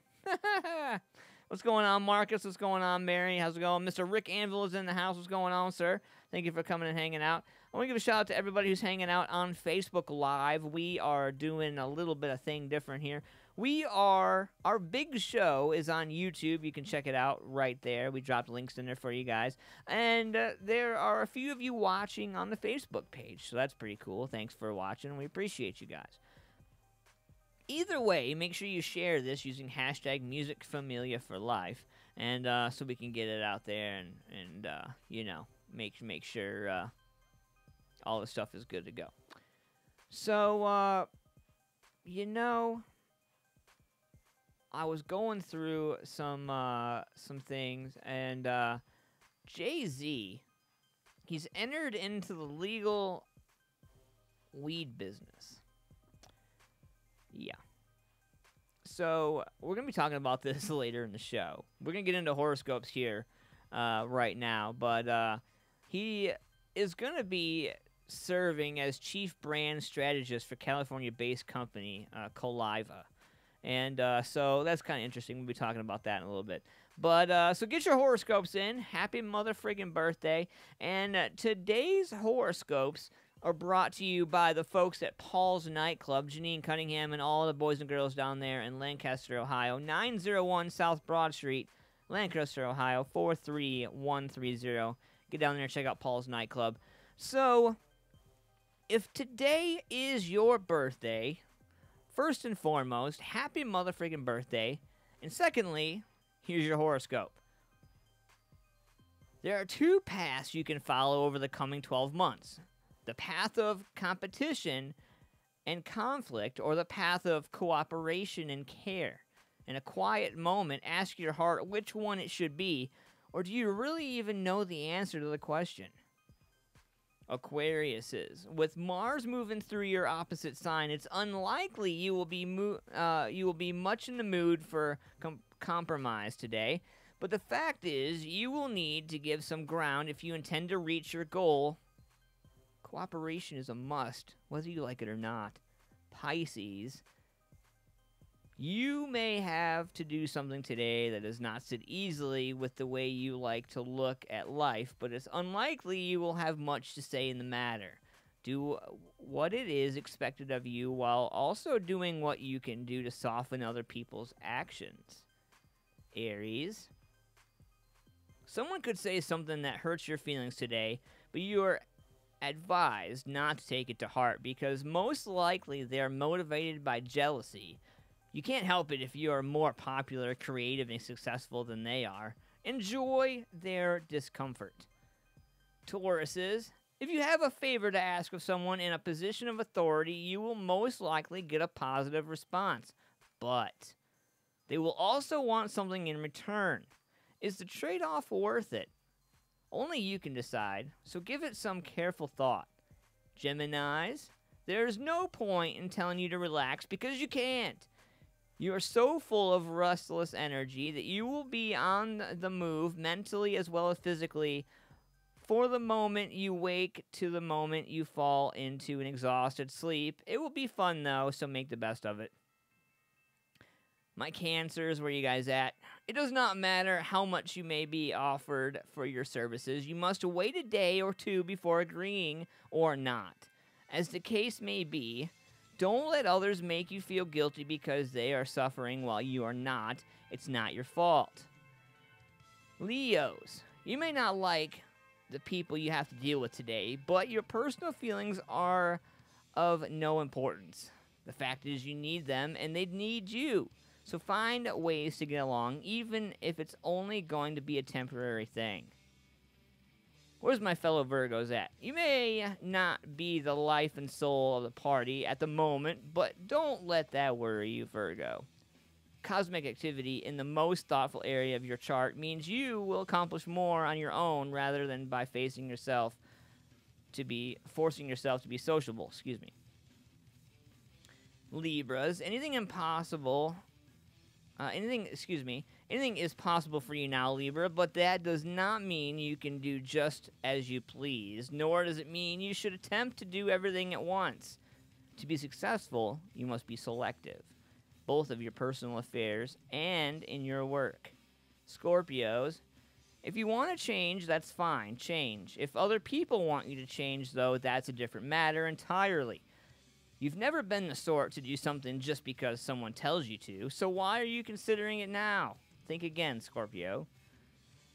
What's going on, Marcus? What's going on, Mary? How's it going? Mr. Rick Anvil is in the house. What's going on, sir? Thank you for coming and hanging out. I want to give a shout out to everybody who's hanging out on Facebook Live. We are doing a little bit of thing different here. Our big show is on YouTube. You can check it out right there. We dropped links in there for you guys. And there are a few of you watching on the Facebook page, so that's pretty cool. Thanks for watching. We appreciate you guys. Either way, make sure you share this using hashtag MusicFamiliaForLife, and so we can get it out there and you know, make sure all the stuff is good to go. So, you know, I was going through some things, and Jay-Z, he's entered into the legal weed business. Yeah. So, we're going to be talking about this later in the show. We're going to get into horoscopes here right now, but he is going to be serving as chief brand strategist for California-based company Coliva. And so that's kind of interesting. We'll be talking about that in a little bit. But so get your horoscopes in. Happy mother-friggin' birthday. And today's horoscopes are brought to you by the folks at Paul's Nightclub, Janine Cunningham and all the boys and girls down there in Lancaster, Ohio. 901 South Broad Street, Lancaster, Ohio, 43130. Get down there and check out Paul's Nightclub. So, if today is your birthday, first and foremost, happy motherfreaking birthday. And secondly, here's your horoscope. There are two paths you can follow over the coming 12 months. The path of competition and conflict, or the path of cooperation and care. In a quiet moment, ask your heart which one it should be, or do you really even know the answer to the question? Aquarius is. With Mars moving through your opposite sign, it's unlikely you will be much in the mood for compromise today. But the fact is, you will need to give some ground if you intend to reach your goal. Cooperation is a must, whether you like it or not. Pisces, You may have to do something today that does not sit easily with the way you like to look at life, but it's unlikely you will have much to say in the matter. Do what it is expected of you while also doing what you can do to soften other people's actions. Aries. Someone could say something that hurts your feelings today, but you are advised not to take it to heart because most likely they are motivated by jealousy. You can't help it if you are more popular, creative, and successful than they are. Enjoy their discomfort. Tauruses, if you have a favor to ask of someone in a position of authority, you will most likely get a positive response. But they will also want something in return. Is the trade-off worth it? Only you can decide, so give it some careful thought. Geminis, there's no point in telling you to relax because you can't. You are so full of restless energy that you will be on the move mentally as well as physically for the moment you wake to the moment you fall into an exhausted sleep. It will be fun though, so make the best of it. My Cancers, where you guys at? It does not matter how much you may be offered for your services. You must wait a day or two before agreeing or not. As the case may be, don't let others make you feel guilty because they are suffering while you are not. It's not your fault. Leos, you may not like the people you have to deal with today, but your personal feelings are of no importance. The fact is you need them and they need you. So find ways to get along, even if it's only going to be a temporary thing. Where's my fellow Virgos at? You may not be the life and soul of the party at the moment, but don't let that worry you, Virgo. Cosmic activity in the most thoughtful area of your chart means you will accomplish more on your own rather than by forcing yourself to be sociable. Libras, anything is possible for you now, Libra, but that does not mean you can do just as you please, nor does it mean you should attempt to do everything at once. To be successful, you must be selective, both of your personal affairs and in your work. Scorpios, if you want to change, that's fine, change. If other people want you to change, though, that's a different matter entirely. You've never been the sort to do something just because someone tells you to, so why are you considering it now? Think again, Scorpio.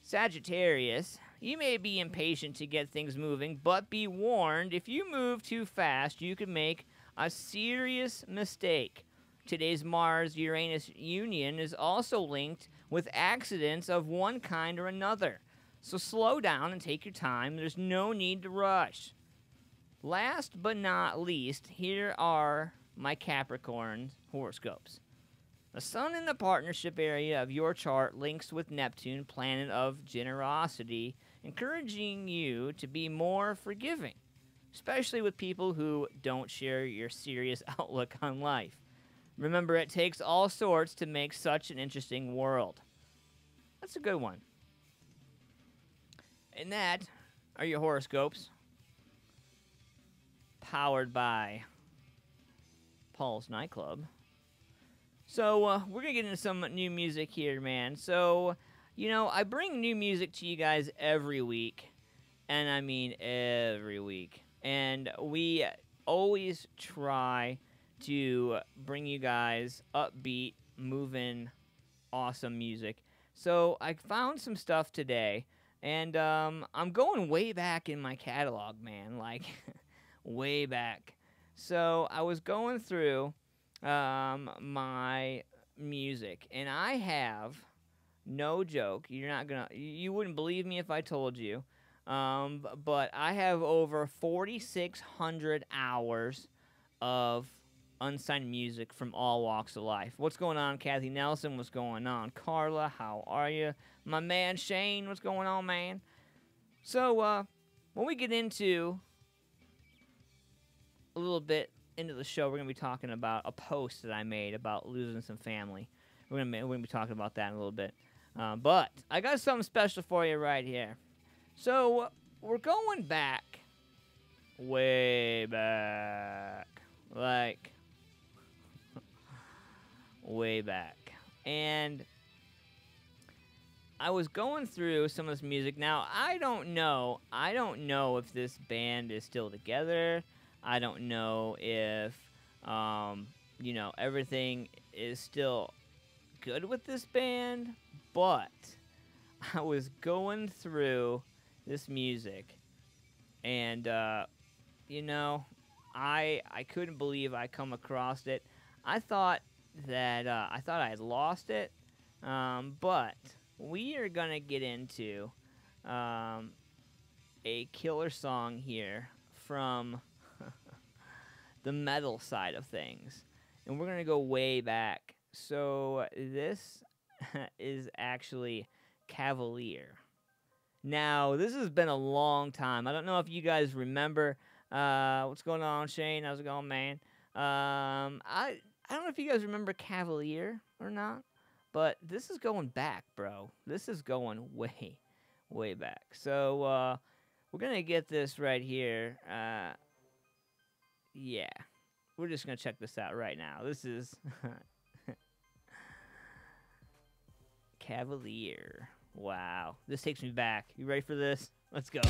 Sagittarius, you may be impatient to get things moving, but be warned, if you move too fast, you could make a serious mistake. Today's Mars-Uranus union is also linked with accidents of one kind or another, so slow down and take your time. There's no need to rush. Last but not least, here are my Capricorn horoscopes. The sun in the partnership area of your chart links with Neptune, planet of generosity, encouraging you to be more forgiving, especially with people who don't share your serious outlook on life. Remember, it takes all sorts to make such an interesting world. That's a good one. And that are your horoscopes. Powered by Paul's Nightclub. So, we're going to get into some new music here, man. So, you know, I bring new music to you guys every week. And I mean every week. And we always try to bring you guys upbeat, moving, awesome music. So, I found some stuff today. And I'm going way back in my catalog, man. Like... way back. So I was going through my music, and I have, no joke, you wouldn't believe me if I told you, but I have over 4,600 hours of unsigned music from all walks of life. What's going on, Kathy Nelson? What's going on, Carla? How are you? My man Shane, what's going on, man? So when we get into a little bit into the show, we're going to be talking about a post that I made about losing some family. We're going to be talking about that in a little bit. But I got something special for you right here. So we're going back, way back, like way back. And I was going through some of this music. Now, I don't know if this band is still together. I don't know if, you know, everything is still good with this band. But I was going through this music, and, you know, I couldn't believe I come across it. I thought that, I had lost it, but we are going to get into a killer song here from the metal side of things. And we're going to go way back. So this is actually Cavalier. Now, this has been a long time. I don't know if you guys remember. What's going on, Shane? How's it going, man? I don't know if you guys remember Cavalier or not. But this is going back, bro. This is going way, way back. So, we're going to get this right here. Yeah. We're just going to check this out right now. This is Cavalier. Wow. This takes me back. You ready for this? Let's go.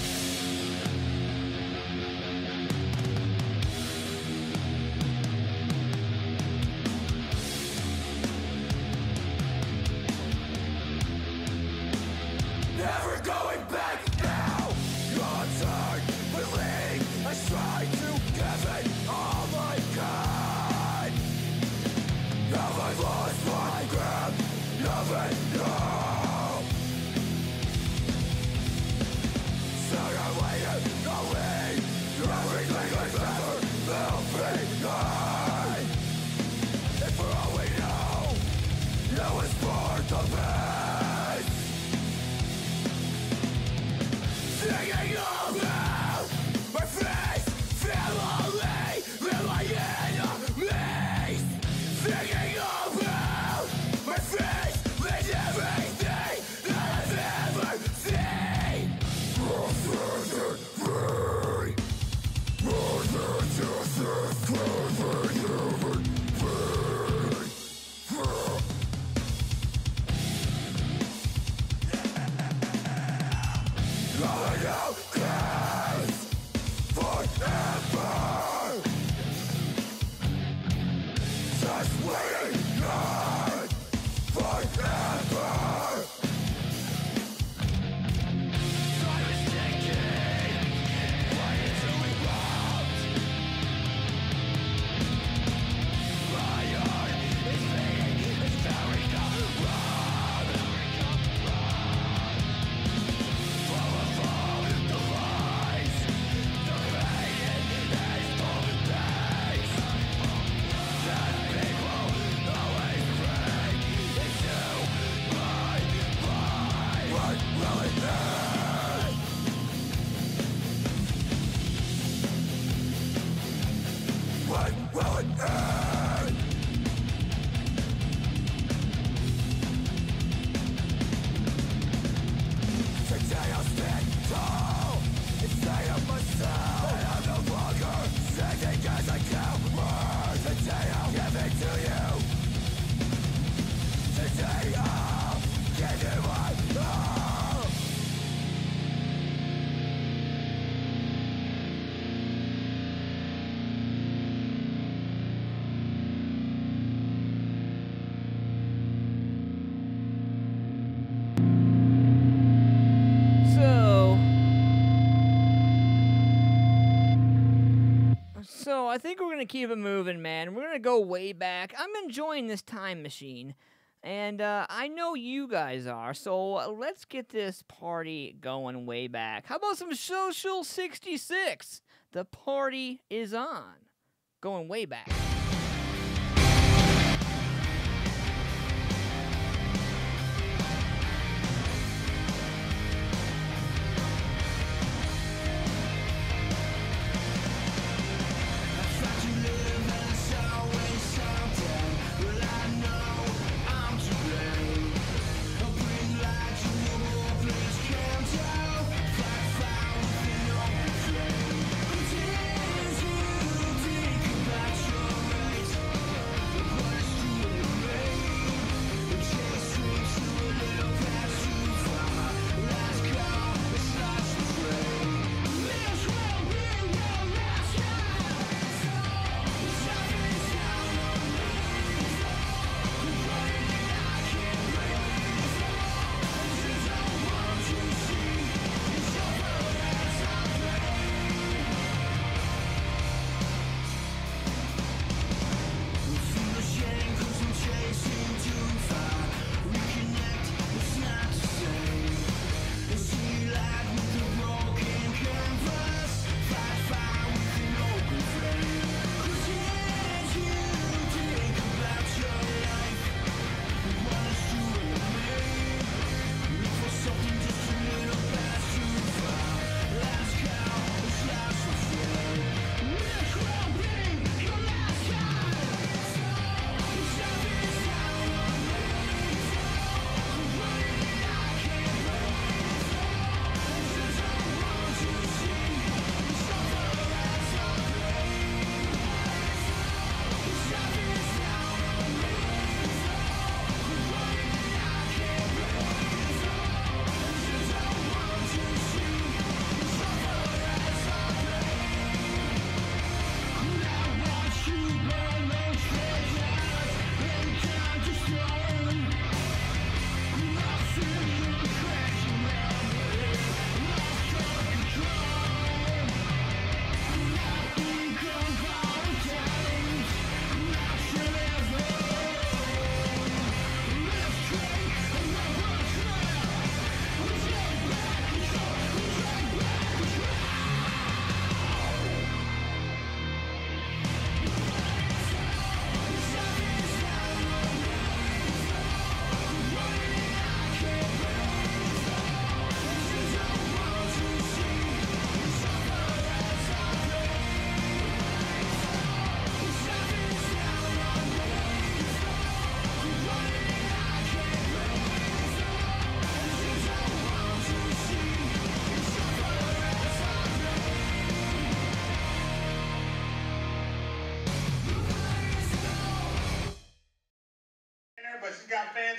Never going back now. Concerned, believe I tried to give it all I got. Have I lost my grip? Never know. Sooner, later, away. Everything I've ever will be gone. And for all we know, it was part of it. Singing about my face, family, and my enemies. Singing about my face, and everything that I've ever seen. Going out class forever. Just waiting on forever. Time is ticking. Why is it we robbed? My heart is beating. It's very robbed. Full of all the lies. The pain is full of days. That people always bring into my life. What will it end? What will it end? Today I'll stand tall and say of myself that I'm no longer singing as I coward. Today I'll give it to you. Today I'll give you my all. So I think we're going to keep it moving, man. We're going to go way back. I'm enjoying this time machine, and I know you guys are, so let's get this party going way back. How about some Social 66? The party is on. Going way back. Back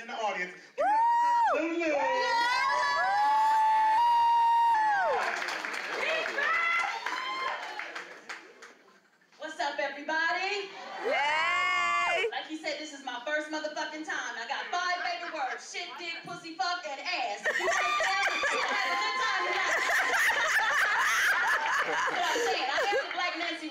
fans in the audience. Lulu. What's up, everybody? Yay! Like he said, this is my first motherfucking time. I got 5 favorite words: shit, dick, pussy, fuck, and ass. You write down, I had a good time tonight. What I'm saying, I am the Black Nancy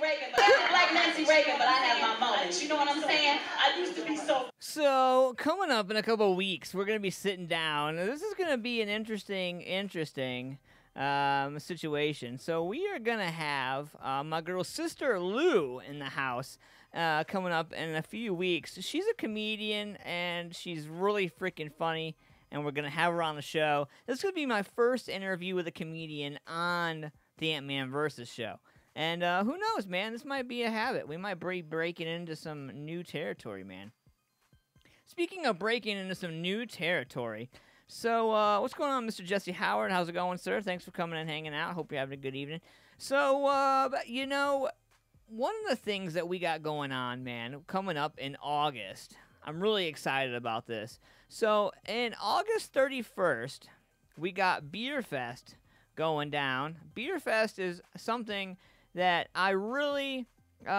Reagan, but I have my moments. You know what I'm saying? I used to be so. So, coming up in a couple of weeks, we're going to be sitting down. This is going to be an interesting situation. So, we are going to have my girl sister Lou in the house coming up in a few weeks. She's a comedian, and she's really freaking funny, and we're going to have her on the show. This is going to be my first interview with a comedian on the Antman Versus show. And who knows, man? This might be a habit. We might be breaking into some new territory, man. Speaking of breaking into some new territory, so what's going on, Mr. Jesse Howard? How's it going, sir? Thanks for coming and hanging out. Hope you're having a good evening. So, you know, one of the things that we got going on, man, coming up in August, I'm really excited about this. So, in August 31st, we got Beer Fest going down. Beer Fest is something that I really, you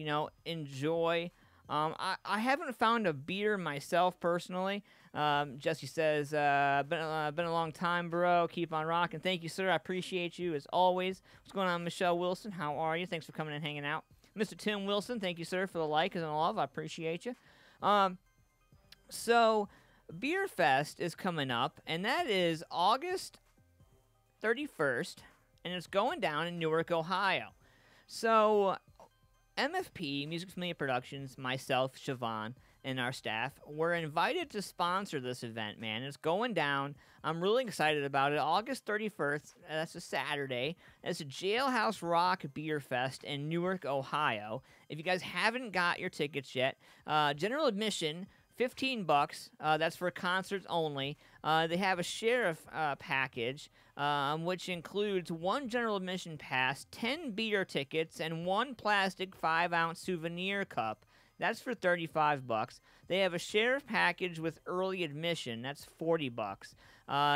know, enjoy. I haven't found a beer myself personally. Jesse says, been a long time, bro. Keep on rocking. Thank you, sir. I appreciate you as always. What's going on, Michelle Wilson? How are you? Thanks for coming and hanging out. Mr. Tim Wilson, thank you, sir, for the like and the love. I appreciate you. So Beer Fest is coming up, and that is August 31st, and it's going down in Newark, Ohio. So MFP, Music Familia Productions, myself, Siobhan, and our staff were invited to sponsor this event, man. It's going down. I'm really excited about it. August 31st, that's a Saturday. It's a Jailhouse Rock Beer Fest in Newark, Ohio. If you guys haven't got your tickets yet, general admission, $15. That's for concerts only. They have a sheriff package, which includes 1 general admission pass, 10 beer tickets, and 1 plastic 5-ounce souvenir cup. That's for $35. They have a sheriff package with early admission. That's $40.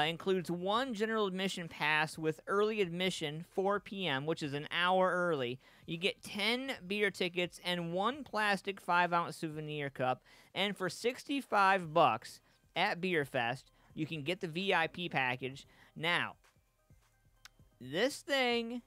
Includes 1 general admission pass with early admission, 4 p.m., which is an hour early. You get 10 beer tickets and 1 plastic 5-ounce souvenir cup. And for $65 at Beer Fest, you can get the VIP package. Now, this thing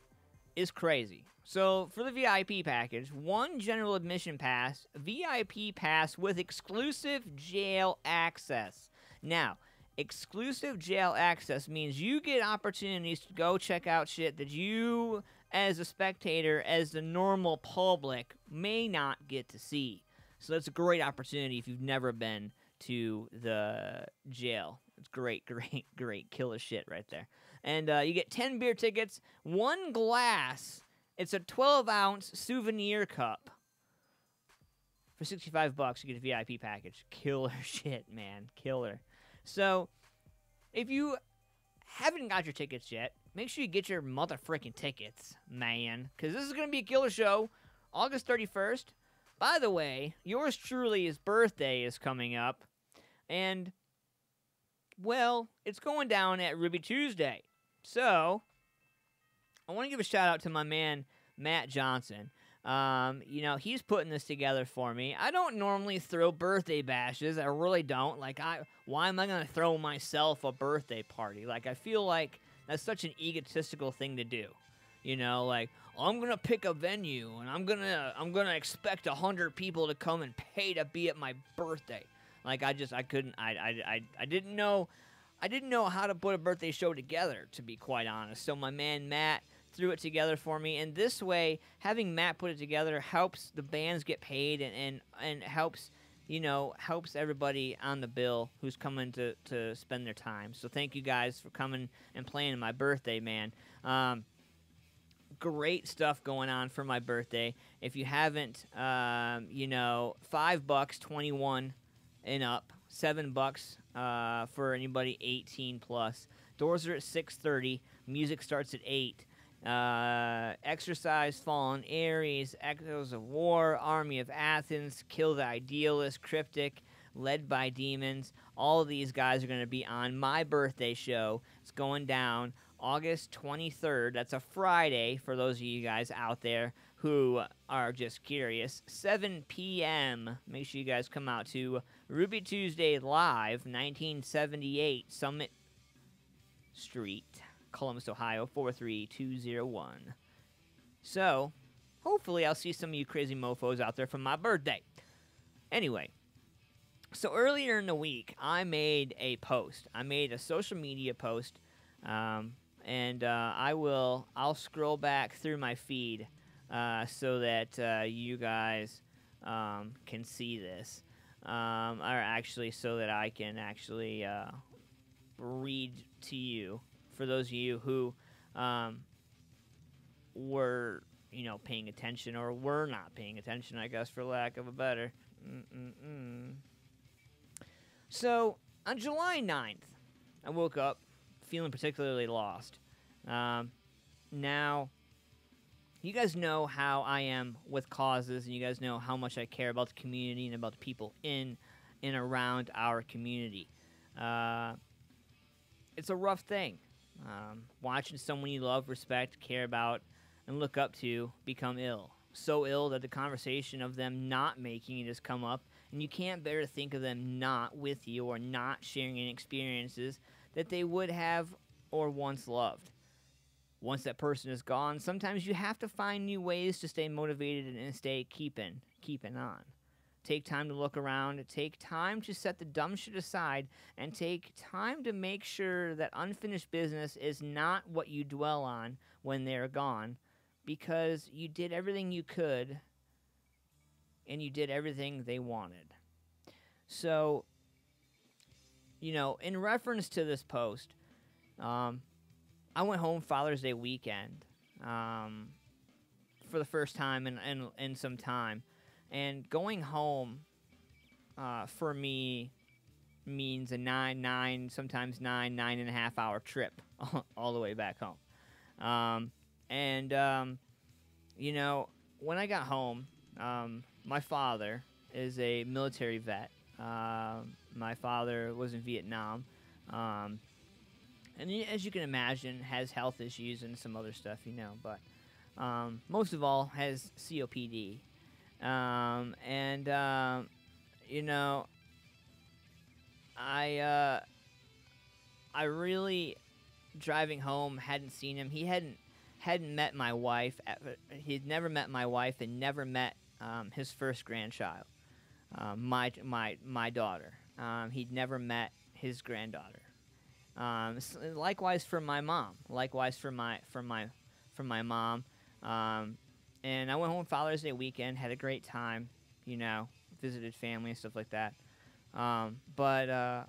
is crazy. So, for the VIP package, 1 general admission pass, VIP pass with exclusive jail access. Now, exclusive jail access means you get opportunities to go check out shit that you, as a spectator, as the normal public, may not get to see. So that's a great opportunity if you've never been to the jail. It's great, great, great killer shit right there. And you get 10 beer tickets, 1 glass. It's a 12-ounce souvenir cup. For $65, you get a VIP package. Killer shit, man. Killer. So, if you haven't got your tickets yet, make sure you get your motherfucking tickets, man. Because this is going to be a killer show. August 31st. By the way, yours truly, his birthday is coming up. And, well, it's going down at Ruby Tuesday. So, I want to give a shout out to my man, Matt Johnson. You know, he's putting this together for me. I don't normally throw birthday bashes. I really don't. Like, why am I going to throw myself a birthday party? Like, I feel like that's such an egotistical thing to do. You know, like, I'm going to pick a venue, and I'm gonna expect 100 people to come and pay to be at my birthday. Like, I didn't know how to put a birthday show together, to be quite honest. So my man Matt threw it together for me, and this way, having Matt put it together helps the bands get paid and helps, you know, helps everybody on the bill who's coming to spend their time. So thank you guys for coming and playing my birthday, man. Great stuff going on for my birthday. If you haven't, you know, $5, 21 and up, $7 for anybody 18 plus. Doors are at 6:30. Music starts at 8. Exercise, Fallen Aries, Echoes of War, Army of Athens, Kill the Idealist, Cryptic, Led by Demons. All of these guys are going to be on my birthday show. It's going down August 23rd. That's a Friday for those of you guys out there who are just curious. 7 p.m. Make sure you guys come out to Ruby Tuesday Live, 1978 Summit Street, Columbus, Ohio, 43201. So, hopefully I'll see some of you crazy mofos out there for my birthday. Anyway, so earlier in the week, I made a post. I made a social media post, and I'll scroll back through my feed so that you guys can see this, or actually so that I can actually read to you for those of you who were, paying attention or were not paying attention, I guess, for lack of a better. So, on July 9th, I woke up feeling particularly lost. Now, you guys know how I am with causes, and you guys know how much I care about the community and about the people in and around our community. It's a rough thing. Watching someone you love, respect, care about, and look up to become ill. So ill that the conversation of them not making it has come up, and you can't bear to think of them not with you or not sharing any experiences that they would have or once loved. Once that person is gone, sometimes you have to find new ways to stay motivated and stay keeping on. Take time to look around, take time to set the dumb shit aside, and take time to make sure that unfinished business is not what you dwell on when they're gone, because you did everything you could, and you did everything they wanted. So, in reference to this post, I went home Father's Day weekend for the first time in some time. And going home for me means a 9.5 hour trip all the way back home. When I got home, my father is a military vet. My father was in Vietnam. And as you can imagine, has health issues and some other stuff, but most of all has COPD. I really, driving home, hadn't seen him. He hadn't met my wife. He'd never met my wife and never met his first grandchild, my daughter. He'd never met his granddaughter. Likewise for my mom. Likewise for my mom. And I went home Father's Day weekend, had a great time, visited family and stuff like that. But I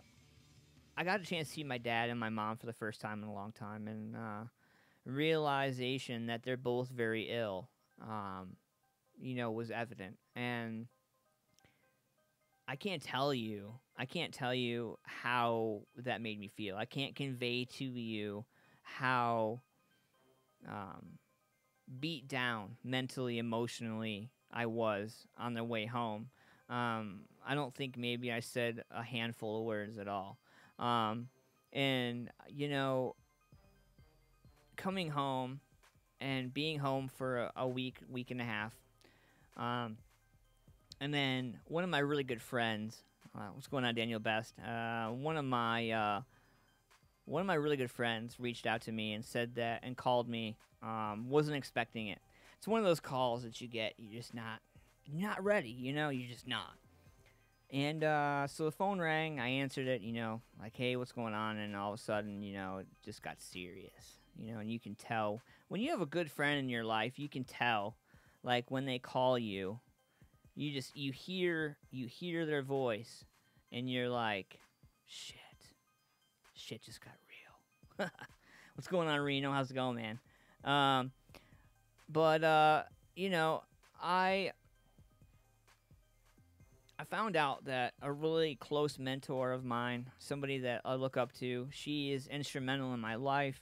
got a chance to see my dad and my mom for the first time in a long time, and realization that they're both very ill, was evident. And I can't tell you how that made me feel. I can't convey to you how beat down mentally, emotionally I was on the way home. I don't think maybe I said a handful of words at all. Coming home and being home for a week and a half. And then one of my really good friends, what's going on, Daniel Best? One of my really good friends reached out to me and said that, and called me. Wasn't expecting it. It's one of those calls that you get, you're not ready, you're just not. And so the phone rang, I answered it, like, hey, what's going on? And all of a sudden, it just got serious, and you can tell. When you have a good friend in your life, you can tell, like, when they call you, you hear their voice, and you're like, shit just got real. What's going on, Reno? How's it going, man? I found out that a really close mentor of mine, somebody that I look up to, she is instrumental in my life.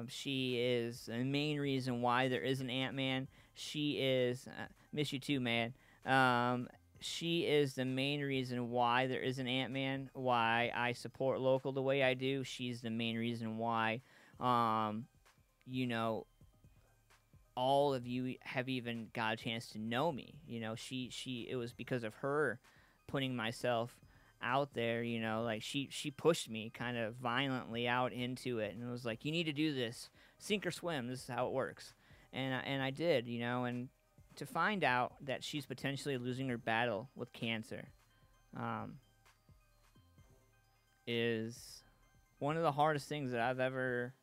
She is the main reason why there is an Antman. She is, miss you too, man. she is the main reason why there is an Antman, why I support local the way I do. She's the main reason why, you know, all of you have even got a chance to know me. You know, it was because of her putting myself out there, you know, like she pushed me kind of violently out into it, and it was like, you need to do this, sink or swim, this is how it works. And I did, you know, and to find out that she's potentially losing her battle with cancer is one of the hardest things that I've ever,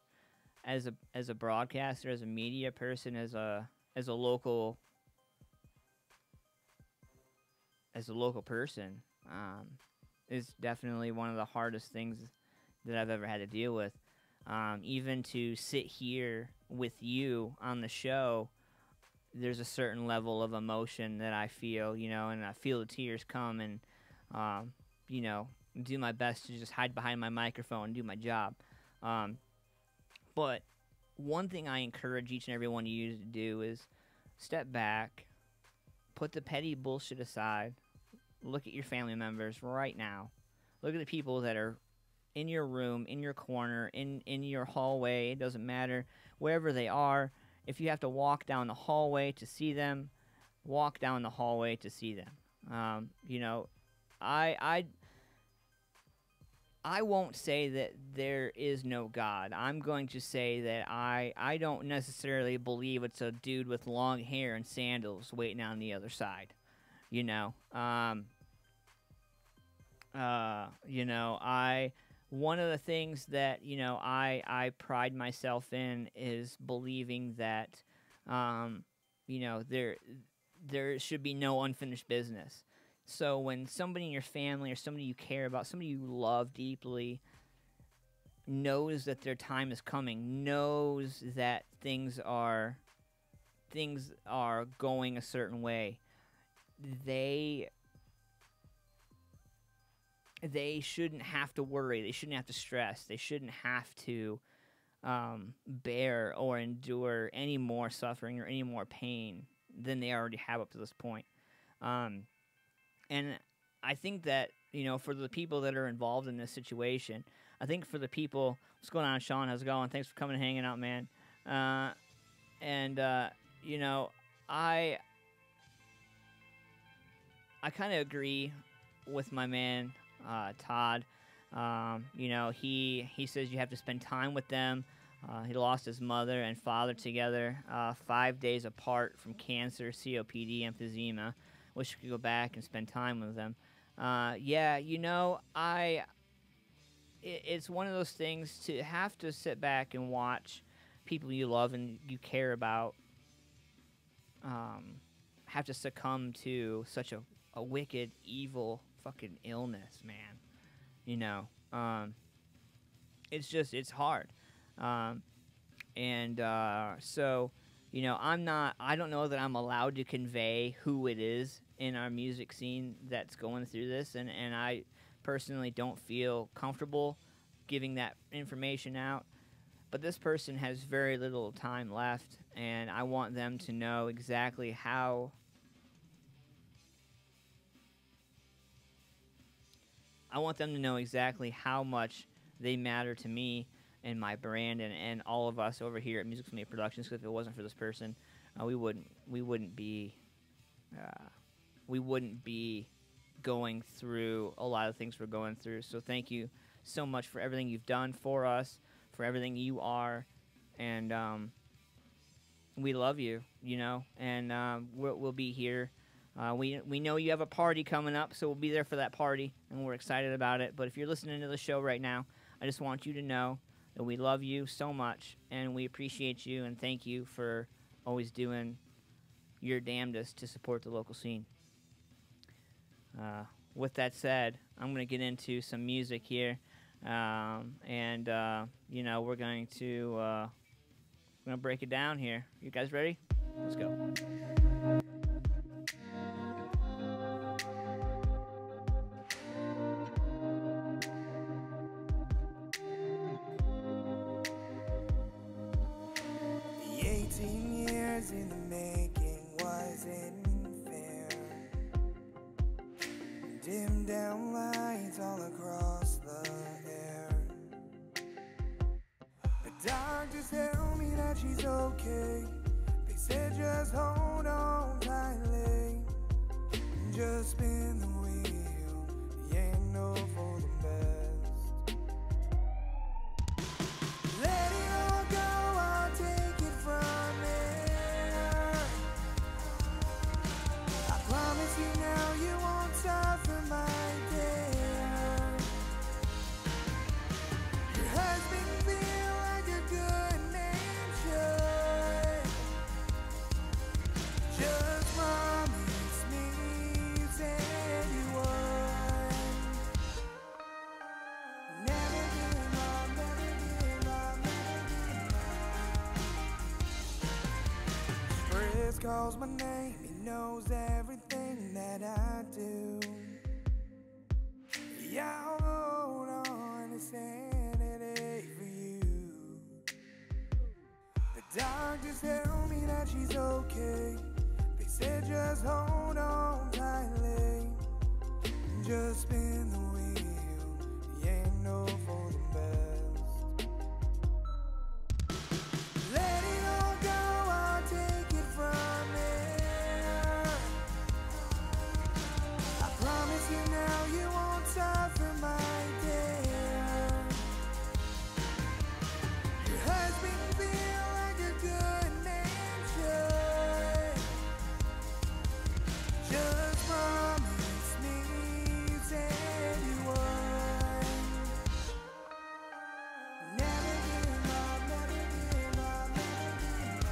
as a broadcaster, as a media person, as a local person, is definitely one of the hardest things that I've ever had to deal with. Even to sit here with you on the show, there's a certain level of emotion that I feel, you know, and I feel the tears come, and, you know, do my best to just hide behind my microphone and do my job. But one thing I encourage each and every one of you to do is step back, put the petty bullshit aside, look at your family members right now. Look at the people that are in your room, in your corner, in your hallway. It doesn't matter wherever they are. If you have to walk down the hallway to see them, walk down the hallway to see them. You know, I won't say that there is no God. I'm going to say that I don't necessarily believe it's a dude with long hair and sandals waiting on the other side. You know, you know, one of the things that, you know, I pride myself in is believing that, you know, there should be no unfinished business. So when somebody in your family or somebody you care about, somebody you love deeply, knows that their time is coming, knows that things are going a certain way, they shouldn't have to worry. They shouldn't have to stress. They shouldn't have to bear or endure any more suffering or any more pain than they already have up to this point. And I think that, you know, for the people that are involved in this situation, I think for the people, what's going on, Sean? How's it going? Thanks for coming and hanging out, man. You know, I kind of agree with my man, Todd. You know, he says you have to spend time with them. He lost his mother and father together 5 days apart from cancer, COPD, emphysema. Wish we could go back and spend time with them. Yeah, you know, it's one of those things to have to sit back and watch people you love and you care about have to succumb to such a wicked, evil fucking illness, man. You know, it's hard. So, you know, I don't know that I'm allowed to convey who it is in our music scene that's going through this, and I personally don't feel comfortable giving that information out. But this person has very little time left, and I want them to know exactly how much they matter to me and my brand and all of us over here at Familia Productions. Because if it wasn't for this person, we wouldn't be going through a lot of things we're going through. So thank you so much for everything you've done for us, for everything you are, and we love you, you know, and we'll be here. We know you have a party coming up, so we'll be there for that party, and we're excited about it. But if you're listening to the show right now, I just want you to know that we love you so much, and we appreciate you, and thank you for always doing your damnedest to support the local scene. With that said, I'm going to get into some music here, you know, we're going to break it down here. You guys ready? Let's go. The 18 years in the making wasn't fair. dim down lights all across the air. The doctors tell me that she's okay. They said just hold on tightly, just spin the wheel, the end for the best. Let it all go, I'll take it from here. I promise you now you won't suffer, my dear. Your husband feel like a good name should. Just promise me you said you would. Never give up, never give up, never give up. Stress calls my name, he knows everything that I do. Yeah, I'll hold on to sanity for you. The doctors tell me that she's okay. They said just hold on tightly, just spin the wheel, the end for the best. Let it all go, I'll take it from here. I promise you now you won't suffer, my dear. Your husband feel like a good name should. Just promise me you said you would. Never give up, never give up, never give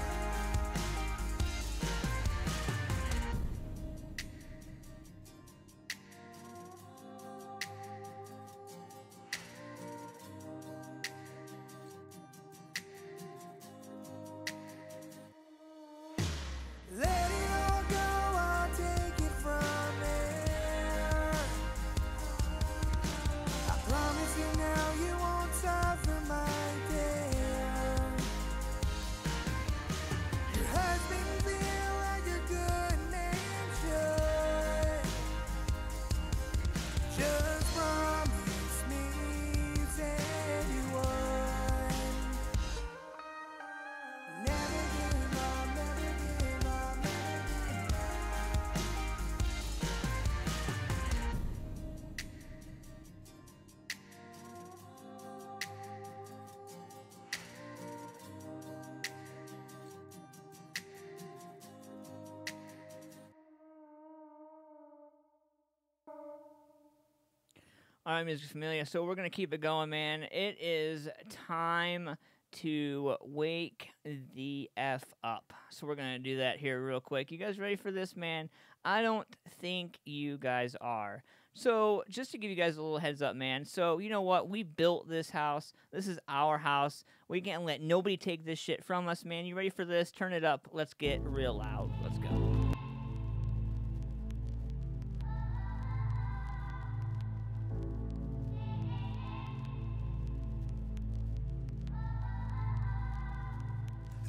Let it all go, I'll take it from here. I promise you now you won't suffer, my dear. Your husband feel like a good name should. Just promise me you said you would. Never give up, never give up, never give up. All right, Music Familia. So we're going to keep it going, man. It is time to wake the F up. So we're going to do that here real quick. You guys ready for this, man? I don't think you guys are. So just to give you guys a little heads up, man. So you know what? We built this house. This is our house. We can't let nobody take this shit from us, man. You ready for this? Turn it up. Let's get real loud. Let's go.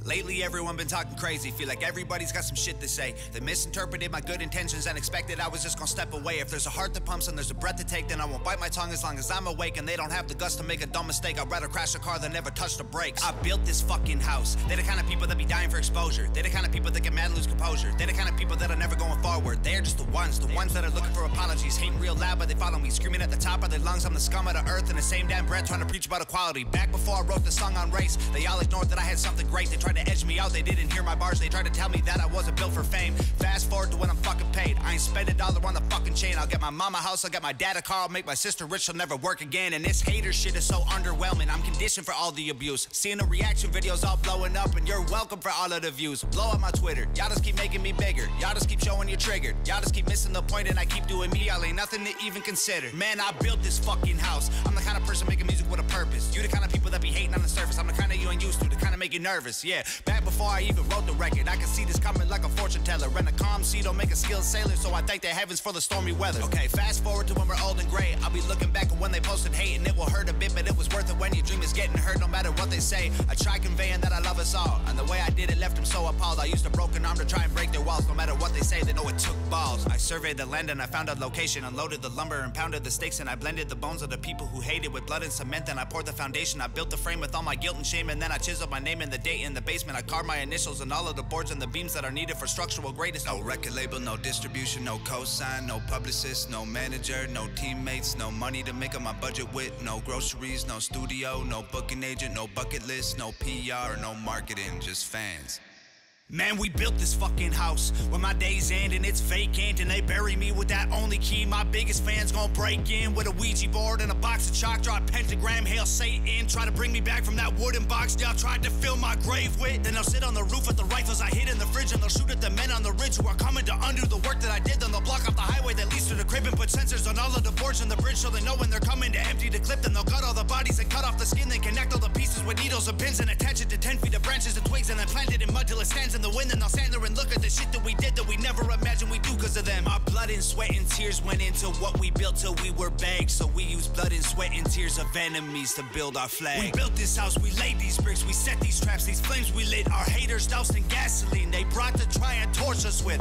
Lately, everyone been talking crazy. Feel like everybody's got some shit to say. They misinterpreted my good intentions and expected I was just gonna step away. If there's a heart that pumps and there's a breath to take, then I won't bite my tongue as long as I'm awake. And they don't have the guts to make a dumb mistake. I'd rather crash a car than never touch the brakes. I built this fucking house. They're the kind of people that be dying for exposure. They're the kind of people that get mad and lose composure. They're the kind of people that are never going forward. They're just the ones that are looking for apologies. Hating real loud, but they follow me. Screaming at the top of their lungs, I'm the scum of the earth. In the same damn breath, trying to preach about equality. Back before I wrote the song on race, they all ignored that I had something great. They tried to edge me out, they didn't hear my bars. They tried to tell me that I wasn't built for fame. Fast forward to when I'm fucking paid. I ain't spend $1 on the fucking chain. I'll get my mama a house, I'll get my dad a car, I'll make my sister rich, she'll never work again. And this hater shit is so underwhelming. I'm conditioned for all the abuse. Seeing the reaction videos all blowing up, and you're welcome for all of the views. Blow up my Twitter, y'all just keep making me bigger. Y'all just keep showing you're triggered. Y'all just keep missing the point, and I keep doing me. Y'all ain't nothing to even consider. Man, I built this fucking house. I'm the kind of person making music with a purpose. You the kind of people that be hating on the surface. I'm the kind of you ain't used to. The kind of make you nervous, yeah. Back before I even wrote the record, I could see this coming like a fortune teller. And a calm sea don't make a skilled sailor, so I thank the heavens for the stormy weather. Okay, fast forward to when we're old and gray. I'll be looking back at when they posted hate, and it will hurt a bit, but it was worth it when your dream is getting hurt no matter what they say. I try conveying that I love us all, and the way I did it left them so appalled. I used a broken arm to try and break their walls. No matter what they say, they know it took balls. I surveyed the land and I found a location, unloaded the lumber and pounded the stakes, and I blended the bones of the people who hated with blood and cement. Then I poured the foundation. I built the frame with all my guilt and shame, and then I chiseled my name and the date in the basement. I carved my initials and all of the boards and the beams that are needed for structural greatness. No record label, no distribution, no cosign, no publicist, no manager, no teammates, no money to make up my budget with, no groceries, no studio, no booking agent, no bucket list, no PR, no marketing, just fans. Man, we built this fucking house where my days end and it's vacant, and they bury me with that only key. My biggest fans gon' break in with a Ouija board and a box of chalk, draw a pentagram, hail Satan, try to bring me back from that wooden box y'all tried to fill my grave with. Then they'll sit on the roof with the rifles I hid in the fridge, and they'll shoot at the men on the ridge who are coming to undo the work that I did. Then they'll block off the highway that leads to the crib and put sensors on all of the boards and the bridge, so they know when they're coming to empty the clip. Then they'll gut all the bodies and cut off the skin, then connect all the pieces with needles and pins and attach it to 10 feet of branches and twigs, and then plant it in mud till it stands in the wind. Then they'll stand there and look at the shit that we did that we never imagined we do because of them. Our blood and sweat and tears went into what we built till we were bags, so we used blood and sweat and tears of enemies to build our flag. We built this house, we laid these bricks, we set these traps, these flames we lit. Our haters doused in gasoline they brought to try and torch us with.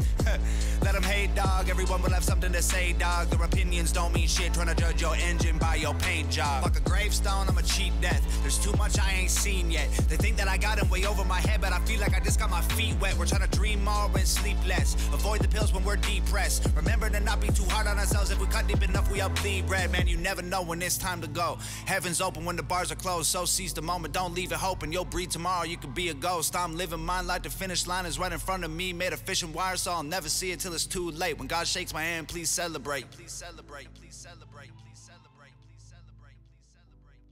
Let them hate, dog, everyone will have something to say, dog. Their opinions don't mean shit, trying to judge your engine by your paint job. Like a gravestone, I'm a cheap death, there's too much I ain't seen yet. They think that I got them way over my head, but I feel like I just got my feet wet. We're trying to dream more and sleep less, avoid the pills when we're depressed. Remember to not be too hard on ourselves. If we cut deep enough, we all bleed red. Man, you never know when it's time to go. Heaven's open when the bars are closed, so seize the moment, don't leave it hoping you'll breathe tomorrow. You could be a ghost. I'm living mine like the finish line is right in front of me, made of fishing wire, so I'll never see it till it's too late. When God shakes my hand, please celebrate. Please celebrate. Please celebrate. Please celebrate. Please celebrate. Please celebrate.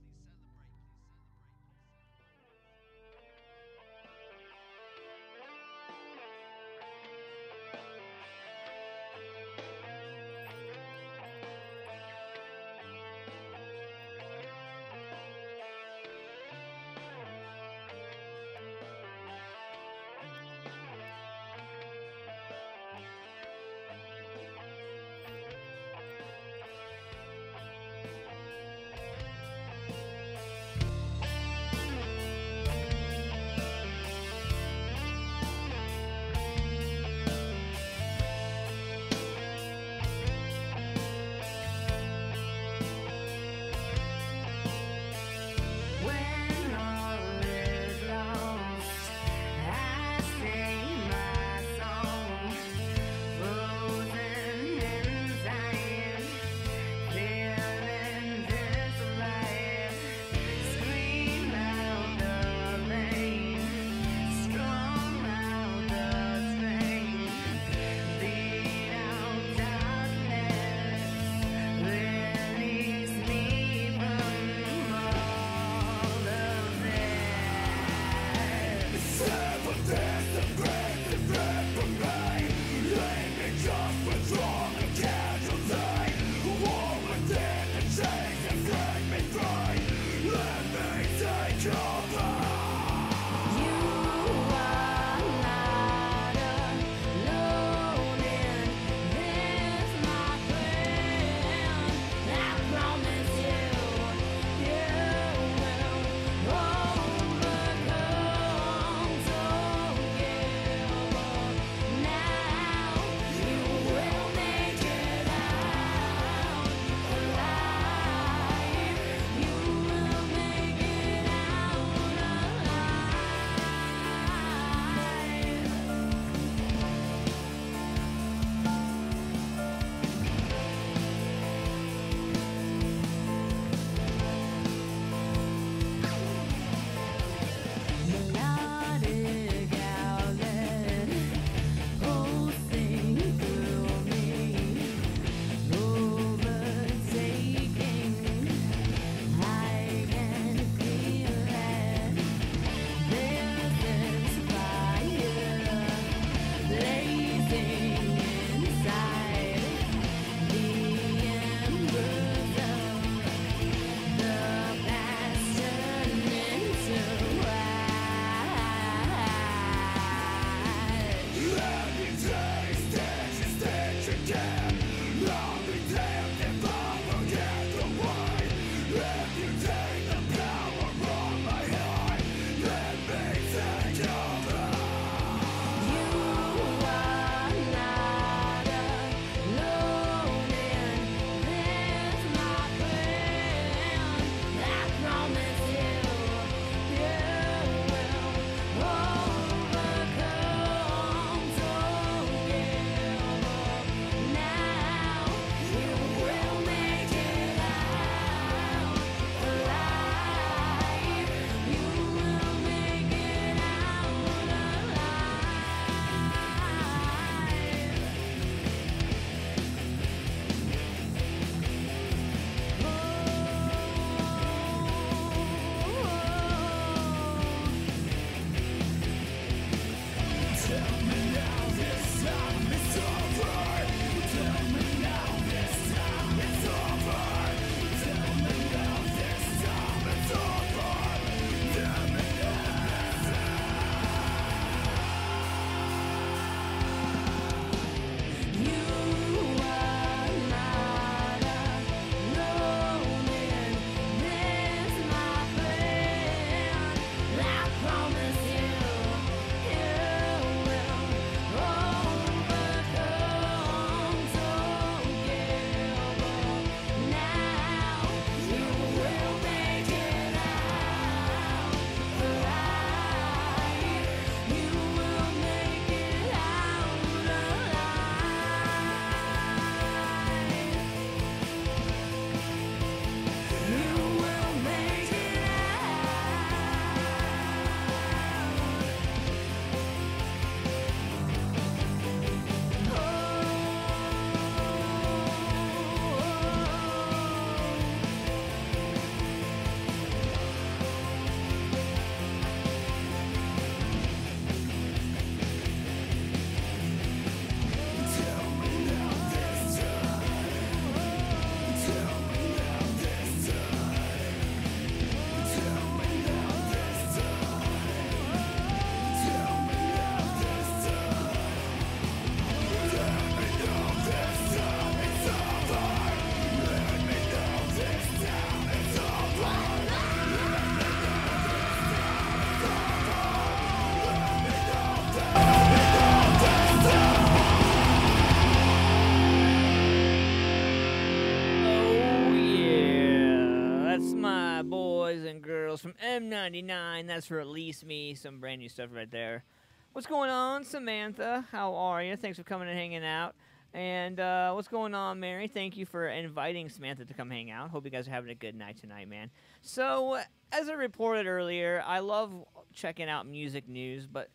from M99. That's Release Me. Some brand new stuff right there. What's going on, Samantha? How are you? Thanks for coming and hanging out. And what's going on, Mary? Thank you for inviting Samantha to come hang out. Hope you guys are having a good night tonight, man. So, as I reported earlier, I love checking out music news, but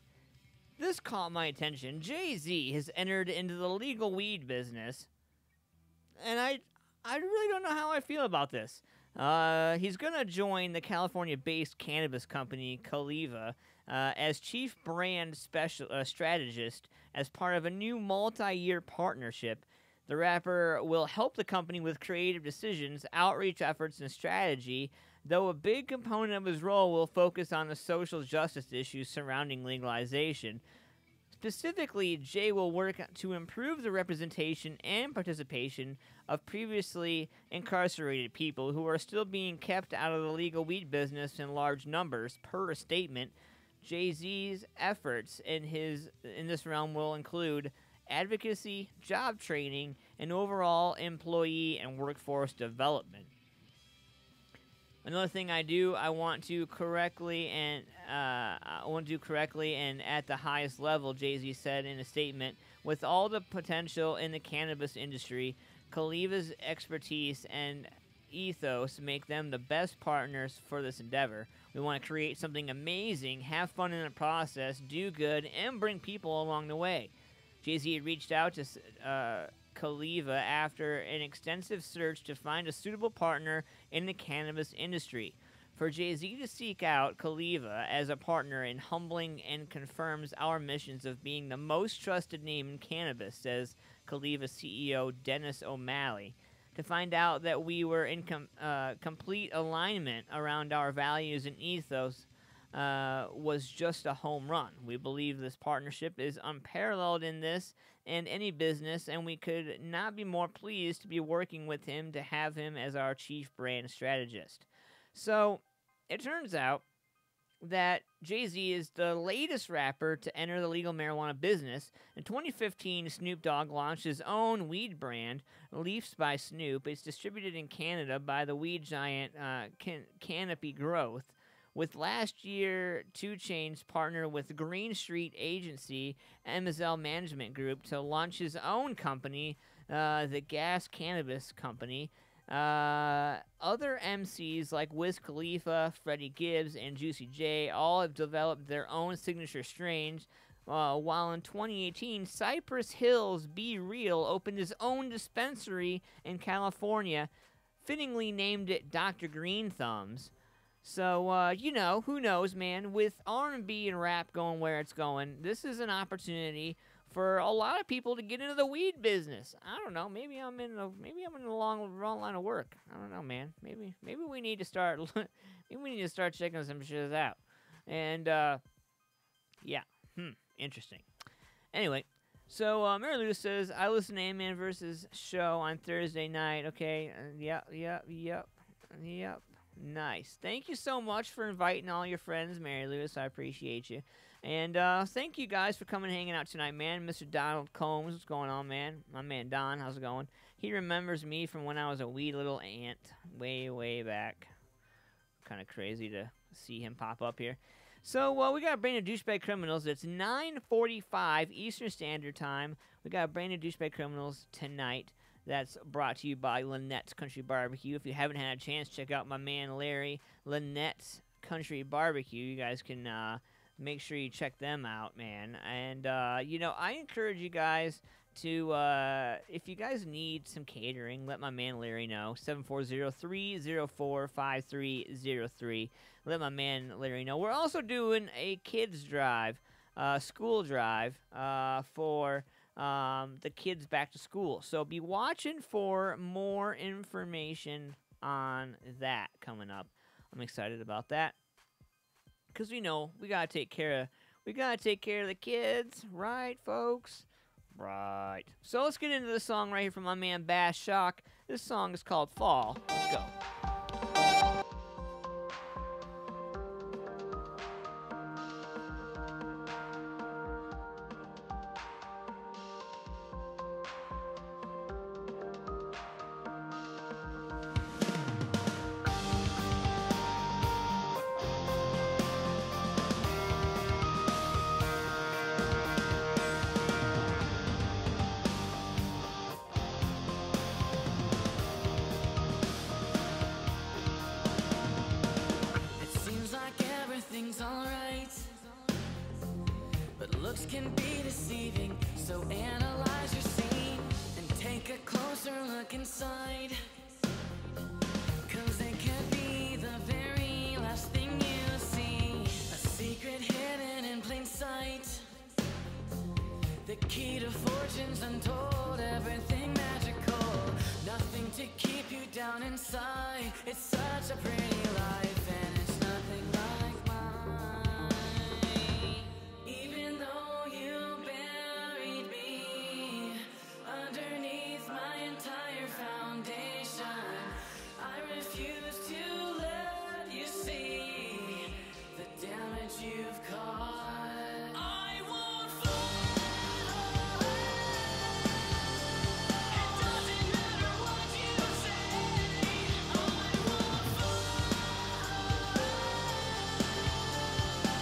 this caught my attention. Jay-Z has entered into the legal weed business, and I really don't know how I feel about this. He's going to join the California-based cannabis company Caliva as chief brand strategist as part of a new multi-year partnership. The rapper will help the company with creative decisions, outreach efforts, and strategy, though a big component of his role will focus on the social justice issues surrounding legalization. Specifically, Jay will work to improve the representation and participation of previously incarcerated people who are still being kept out of the legal weed business in large numbers. Per a statement, Jay-Z's efforts in this realm will include advocacy, job training, and overall employee and workforce development. Another thing I want to correctly and at the highest level, Jay-Z said in a statement, with all the potential in the cannabis industry, Caliva's expertise and ethos make them the best partners for this endeavor. We want to create something amazing, have fun in the process, do good, and bring people along the way. Jay-Z had reached out to Caliva after an extensive search to find a suitable partner in the cannabis industry. For Jay-Z to seek out Caliva as a partner in humbling and confirms our missions of being the most trusted name in cannabis, says Caliva CEO Dennis O'Malley. To find out that we were in complete alignment around our values and ethos was just a home run. We believe this partnership is unparalleled in this and any business, and we could not be more pleased to be working with him to have him as our chief brand strategist. So, it turns out that Jay-Z is the latest rapper to enter the legal marijuana business. In 2015, Snoop Dogg launched his own weed brand, Leafs by Snoop. It's distributed in Canada by the weed giant Canopy Growth. With last year, 2 Chainz partnered with Green Street Agency, MSL Management Group, to launch his own company, the Gas Cannabis Company. Other MCs like Wiz Khalifa, Freddie Gibbs, and Juicy J all have developed their own signature strains, while in 2018, Cypress Hill's Be Real opened his own dispensary in California, fittingly named it Dr. Green Thumbs. So, who knows, man? With R&B and rap going where it's going, this is an opportunity for a lot of people to get into the weed business. I don't know. Maybe I'm in the wrong line of work. I don't know, man. Maybe we need to start. Maybe we need to start checking some shit out. And yeah, interesting. Anyway, so Mary Lou says I listen to Antman vs. show on Thursday night. Okay. Yep. Nice. Thank you so much for inviting all your friends, Mary Lewis. I appreciate you. And thank you guys for coming and hanging out tonight, man. Mr. Donald Combs, what's going on, man? My man Don, how's it going? He remembers me from when I was a wee little ant way, way back. Kind of crazy to see him pop up here. So we got a brand new Douche Bag Criminals. It's 9:45 Eastern Standard Time. We got a brand new Douche Bag Criminals tonight. That's brought to you by Lynette's Country Barbecue. If you haven't had a chance, check out my man Larry, Lynette's Country Barbecue. You guys can make sure you check them out, man. And, I encourage you guys to, if you guys need some catering, let my man Larry know. 740-304-5303. Let my man Larry know. We're also doing a kids drive, school drive, for the kids back to school. So be watching for more information on that coming up. I'm excited about that. Because we gotta take care of the kids, right, folks? Right. So let's get into the song right here from my man Bass Shock. This song is called Fall. Let's go. everything's alright. But looks can be deceiving, so analyze your scene and take a closer look inside. Cause they could be the very last thing you see. A secret hidden in plain sight. The key to fortune's untold, everything magical. Nothing to keep you down inside. It's such a pretty life and it's nothing like mine. Even though you buried me underneath my entire foundation, I refuse to let you see the damage you've caused. I won't fall. It doesn't matter what you say. I won't fall.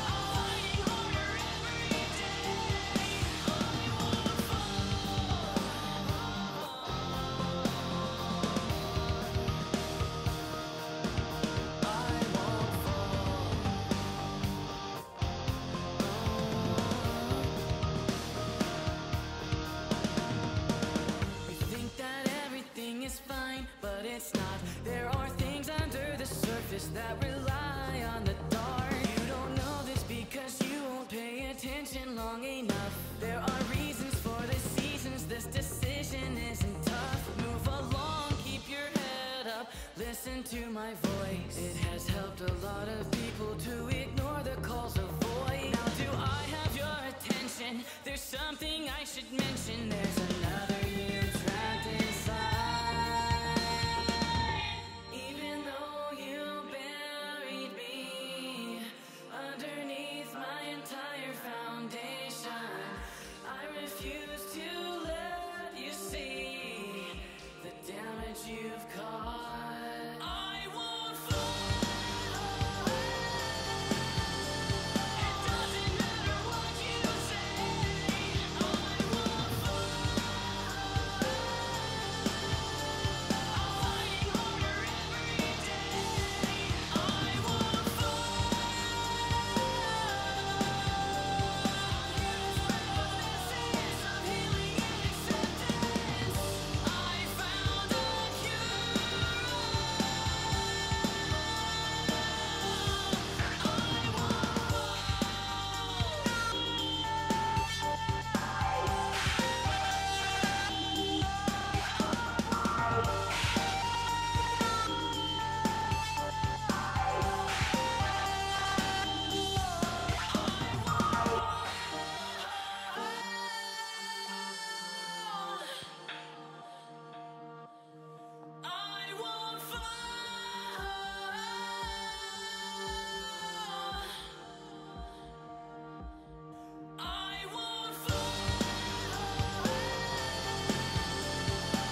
I'm fighting harder every day. I won't fall. You think that everything is fine, but it's not. There are things under the surface that rely on the dark. You don't know this because you won't pay attention long enough. There are reasons for the seasons, this decision isn't tough. Move along, keep your head up, listen to my voice. It has helped a lot of people to ignore the calls of voice. Now do I have your attention? There's something I should mention. There's another you trapped inside. Even though you buried me underneath my entire foundation, I refuse to let you see the damage you've caused. I won't fall. It doesn't matter what you say. I won't fall. I'm fighting harder every day. I won't fall. This is of healing and acceptance. I found a cure. I won't fall. I won't fall.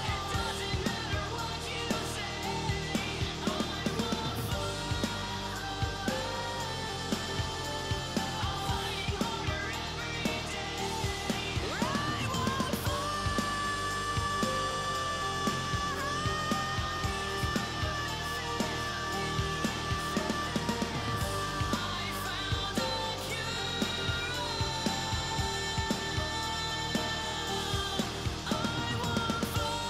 It doesn't matter what you say. I won't fall. I'm fighting harder every day. I won't fall. I found a cure. I won't fall.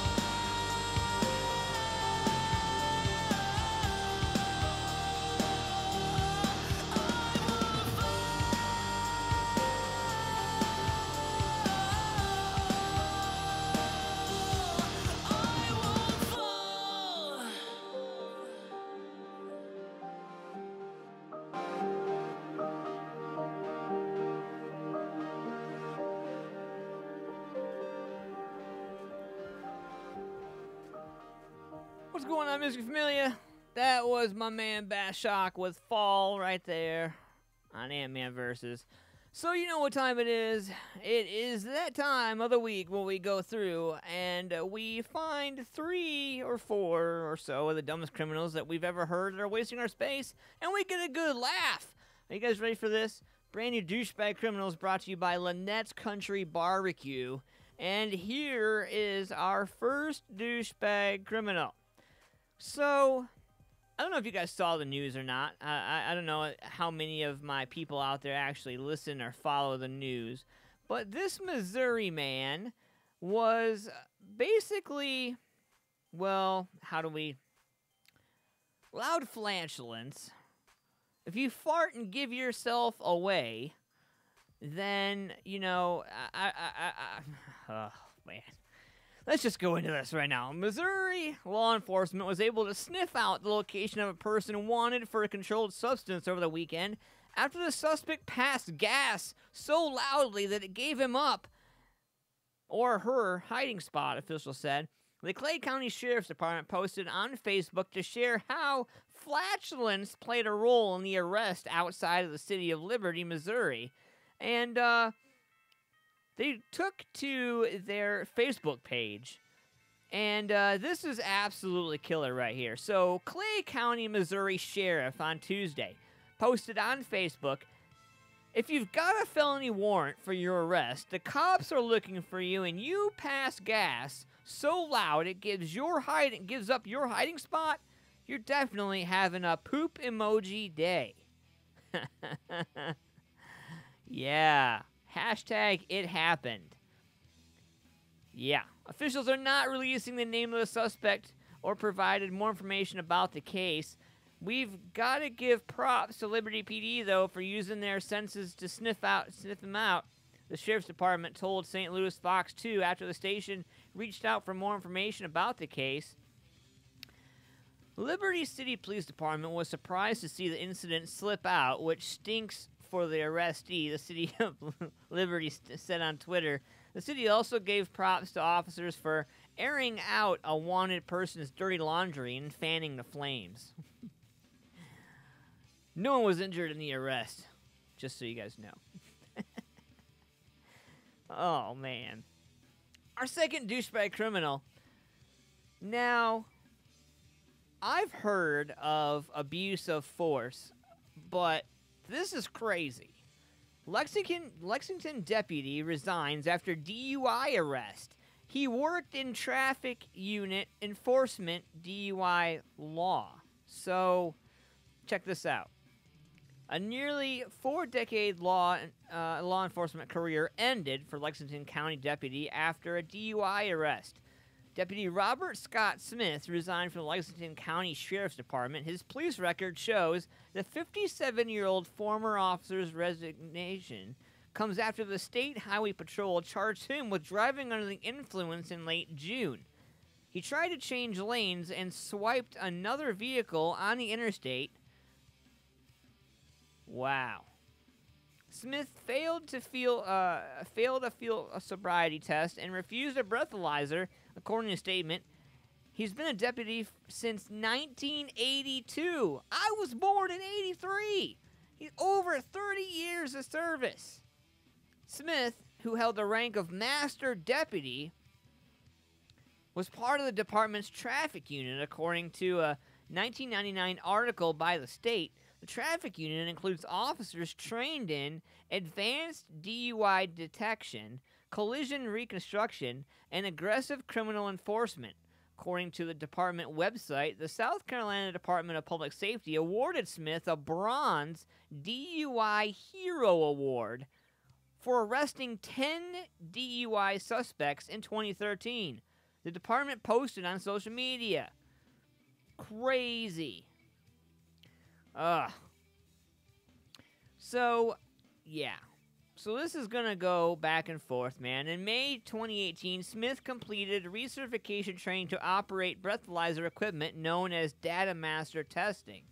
What's going on, Music Familia? That was my man Shock with Fall right there on Antman Versus. So you know what time it is. It is that time of the week when we go through and we find 3 or 4 or so of the dumbest criminals that we've ever heard that are wasting our space, and we get a good laugh. Are you guys ready for this? Brand new Douche Bag Criminals brought to you by Lynette's Country Barbecue. And here is our first douchebag criminal. So, I don't know if you guys saw the news or not. I don't know how many of my people out there actually listen or follow the news. But this Missouri man was basically, well, how do we... Loud flatulence. If you fart and give yourself away, then, you know, oh, man. Let's just go into this right now. Missouri law enforcement was able to sniff out the location of a person wanted for a controlled substance over the weekend after the suspect passed gas so loudly that it gave him up, or her, hiding spot, officials said. The Clay County Sheriff's Department posted on Facebook to share how flatulence played a role in the arrest outside of the city of Liberty, Missouri. And, they took to their Facebook page, and this is absolutely killer right here. So, Clay County, Missouri Sheriff on Tuesday posted on Facebook, if you've got a felony warrant for your arrest, the cops are looking for you, and you pass gas so loud it gives up your hiding spot, you're definitely having a poop emoji day. Yeah. Hashtag it happened. Yeah. Officials are not releasing the name of the suspect or provided more information about the case. We've got to give props to Liberty PD, though, for using their senses to sniff him out. The Sheriff's Department told St. Louis Fox 2 after the station reached out for more information about the case. Liberty City Police Department was surprised to see the incident slip out, which stinks for the arrestee, the city of Liberty said on Twitter. The city also gave props to officers for airing out a wanted person's dirty laundry and fanning the flames. No one was injured in the arrest, just so you guys know. Oh, man. Our second douchebag criminal. Now, I've heard of abuse of force, but this is crazy. Lexington deputy resigns after DUI arrest. He worked in traffic unit enforcement DUI law. So, check this out. A nearly 4-decade law enforcement career ended for Lexington County deputy after a DUI arrest. Deputy Robert Scott Smith resigned from the Lexington County Sheriff's Department. His police record shows the 57-year-old former officer's resignation comes after the State Highway Patrol charged him with driving under the influence in late June. He tried to change lanes and swiped another vehicle on the interstate. Wow. Smith failed to feel a sobriety test and refused a breathalyzer, according to a statement. He's been a deputy since 1982. I was born in 83. He's over 30 years of service. Smith, who held the rank of master deputy, was part of the department's traffic unit, according to a 1999 article by the state. The traffic unit includes officers trained in advanced DUI detection, collision reconstruction, and aggressive criminal enforcement. According to the department website, the South Carolina Department of Public Safety awarded Smith a Bronze DUI Hero Award for arresting 10 DUI suspects in 2013. The department posted on social media. Crazy. So, yeah. So this is going to go back and forth, man. In May 2018, Smith completed recertification training to operate breathalyzer equipment known as Data Master testing.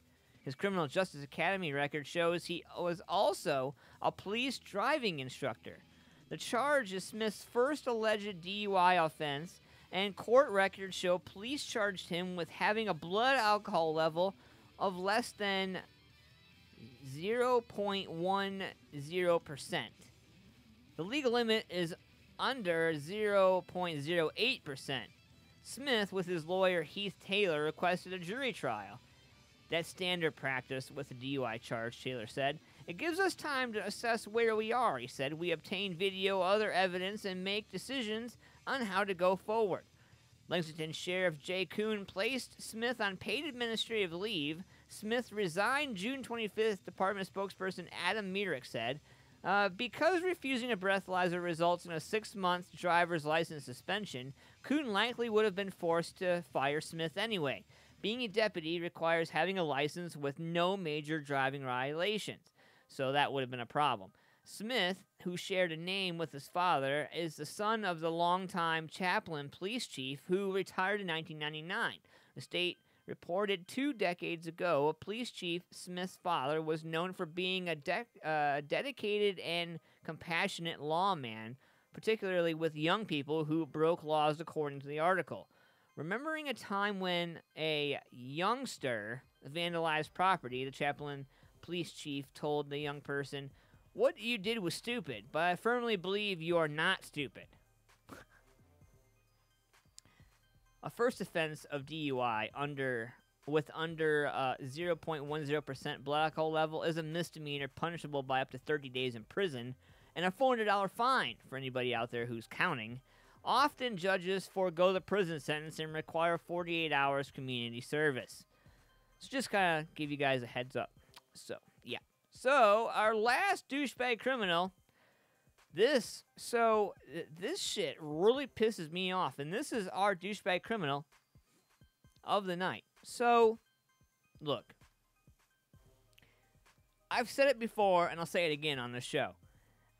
His Criminal Justice Academy record shows he was also a police driving instructor. The charge is Smith's first alleged DUI offense, and court records show police charged him with having a blood alcohol level of less than 0.10%. The legal limit is under 0.08%. Smith, with his lawyer Heath Taylor, requested a jury trial. That's standard practice with a DUI charge, Taylor said. It gives us time to assess where we are, he said. We obtain video, other evidence, and make decisions on how to go forward. Lexington Sheriff Jay Kuhn placed Smith on paid administrative leave. Smith resigned June 25th, Department spokesperson Adam Merrick said, because refusing a breathalyzer results in a 6-month driver's license suspension. Kuhn likely would have been forced to fire Smith anyway. Being a deputy requires having a license with no major driving violations, so that would have been a problem. Smith, who shared a name with his father, is the son of the longtime Chaplin police chief who retired in 1999. The state reported 2 decades ago a police chief, Smith's father, was known for being a dedicated and compassionate lawman, particularly with young people who broke laws, according to the article. Remembering a time when a youngster vandalized property, the Chaplin police chief told the young person, "What you did was stupid, but I firmly believe you are not stupid." A first offense of DUI under 0.10% blood alcohol level is a misdemeanor punishable by up to 30 days in prison and a $400 fine for anybody out there who's counting. Often judges forego the prison sentence and require 48 hours community service. So just kind of give you guys a heads up. So, yeah. So, our last douchebag criminal, this shit really pisses me off, and this is our douchebag criminal of the night. So, look, I've said it before, and I'll say it again on this show.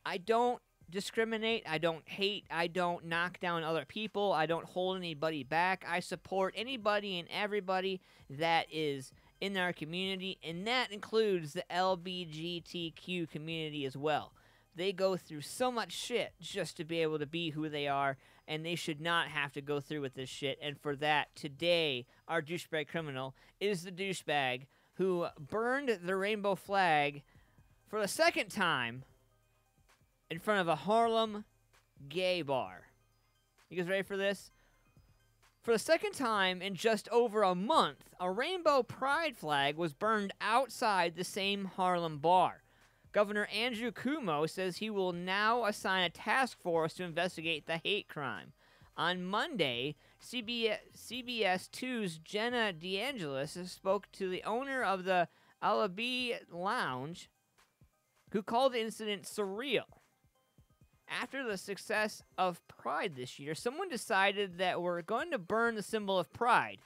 I don't discriminate, I don't hate, I don't knock down other people, I don't hold anybody back. I support anybody and everybody that is in our community, and that includes the LGBTQ community as well. They go through so much shit just to be able to be who they are, and they should not have to go through with this shit. And for that, today, our douchebag criminal is the douchebag who burned the rainbow flag for the second time in front of a Harlem gay bar. You guys ready for this? For the second time in just over a month, a rainbow pride flag was burned outside the same Harlem bar. Governor Andrew Cuomo says he will now assign a task force to investigate the hate crime. On Monday, CBS 2's Jenna DeAngelis spoke to the owner of the Alibi Lounge, who called the incident surreal. After the success of Pride this year, someone decided that we're going to burn the symbol of pride.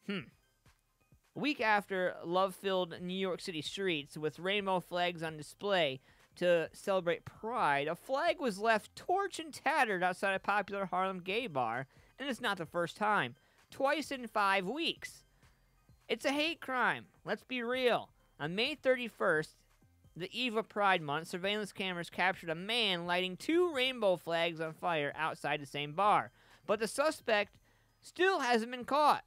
A week after love-filled New York City streets with rainbow flags on display to celebrate Pride, a flag was left torched and tattered outside a popular Harlem gay bar, and it's not the first time. Twice in 5 weeks. It's a hate crime. Let's be real. On May 31st, the eve of Pride Month, surveillance cameras captured a man lighting 2 rainbow flags on fire outside the same bar. But the suspect still hasn't been caught.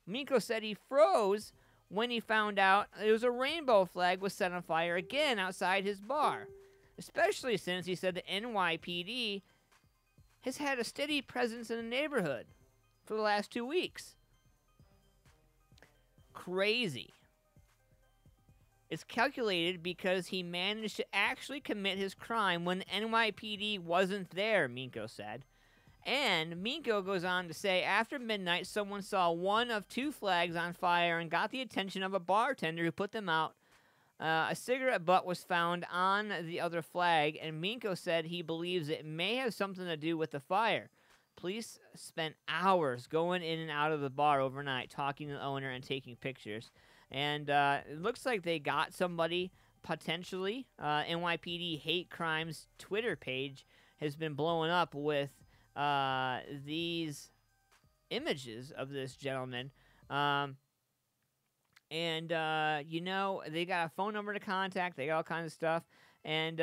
Miko said he froze when he found out it was a rainbow flag was set on fire again outside his bar. Especially since he said the NYPD has had a steady presence in the neighborhood for the last 2 weeks. Crazy. It's calculated because he managed to actually commit his crime when the NYPD wasn't there, Minko said. And Minko goes on to say, after midnight, someone saw one of 2 flags on fire and got the attention of a bartender who put them out. A cigarette butt was found on the other flag, and Minko said he believes it may have something to do with the fire. Police spent hours going in and out of the bar overnight, talking to the owner and taking pictures. And it looks like they got somebody, potentially. NYPD Hate Crimes Twitter page has been blowing up with these images of this gentleman. You know, they got a phone number to contact. They got all kinds of stuff. And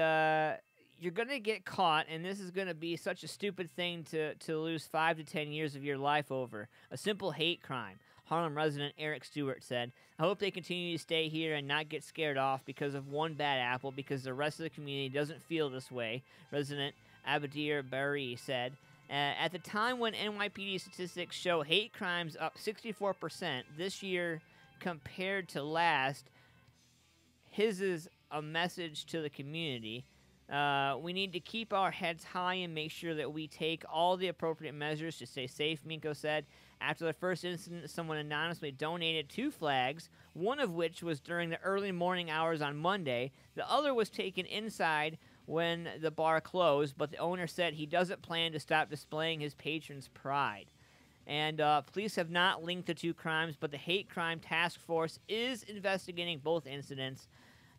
you're going to get caught, and this is going to be such a stupid thing to lose 5 to 10 years of your life over. A simple hate crime. Harlem resident Eric Stewart said, I hope they continue to stay here and not get scared off because of one bad apple because the rest of the community doesn't feel this way, resident Abadir Barry said. At the time when NYPD statistics show hate crimes up 64% this year compared to last, his is a message to the community. We need to keep our heads high and make sure that we take all the appropriate measures to stay safe, Minko said. After the first incident, someone anonymously donated 2 flags, one of which was during the early morning hours on Monday. The other was taken inside when the bar closed, but the owner said he doesn't plan to stop displaying his patrons' pride. And police have not linked the 2 crimes, but the Hate Crime Task Force is investigating both incidents.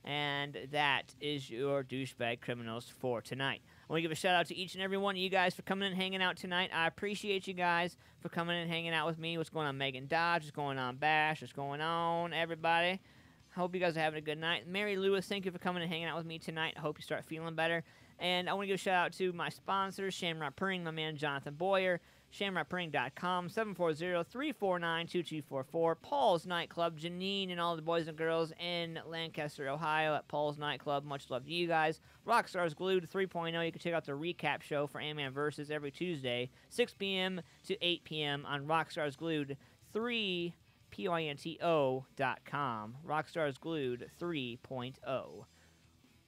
And that is your Douchebag Criminals for tonight. I want to give a shout out to each and every one of you guys for coming and hanging out tonight. I appreciate you guys for coming and hanging out with me. What's going on, Megan Dodge? What's going on, Bash? What's going on, everybody? I hope you guys are having a good night. Mary Lewis, thank you for coming and hanging out with me tonight. I hope you start feeling better. And I want to give a shout out to my sponsors, Shamrock Purring, my man Jonathan Boyer, ShamrockPurring.com, 740-349-2244, Paul's Nightclub, Janine and all the boys and girls in Lancaster, Ohio at Paul's Nightclub. Much love to you guys. Rockstars Glued 3.0. You can check out the recap show for Antman Versus every Tuesday, 6 p.m. to 8 p.m. on Rockstars Glued 3.0.com. Rockstars Glued 3.0.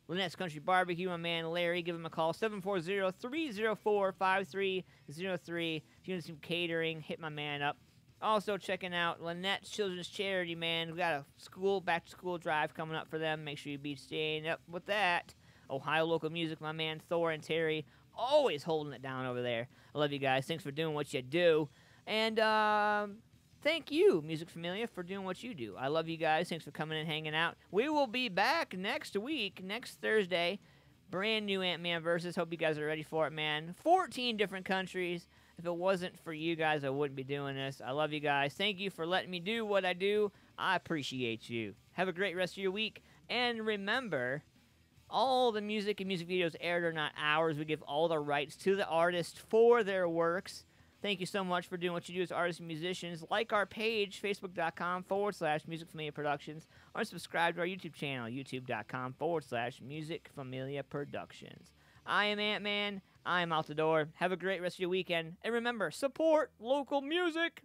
Lynette's Country Barbecue, my man Larry, give him a call, 740-304-5303. If you need some catering, hit my man up. Also checking out Lynette's Children's Charity, man. We got a back-to-school drive coming up for them. Make sure you be staying up with that. Ohio Local Music, my man Thor and Terry, always holding it down over there. I love you guys. Thanks for doing what you do. And, thank you, Music Familia, for doing what you do. I love you guys. Thanks for coming and hanging out. We will be back next week, next Thursday. Brand new Antman Versus. Hope you guys are ready for it, man. 14 different countries. If it wasn't for you guys, I wouldn't be doing this. I love you guys. Thank you for letting me do what I do. I appreciate you. Have a great rest of your week. And remember, all the music and music videos aired are not ours. We give all the rights to the artist for their works. Thank you so much for doing what you do as artists and musicians. Like our page, facebook.com/Music Familia Productions, or subscribe to our YouTube channel, youtube.com/Music Familia Productions. I am Antman. I am out the door. Have a great rest of your weekend. And remember, support local music.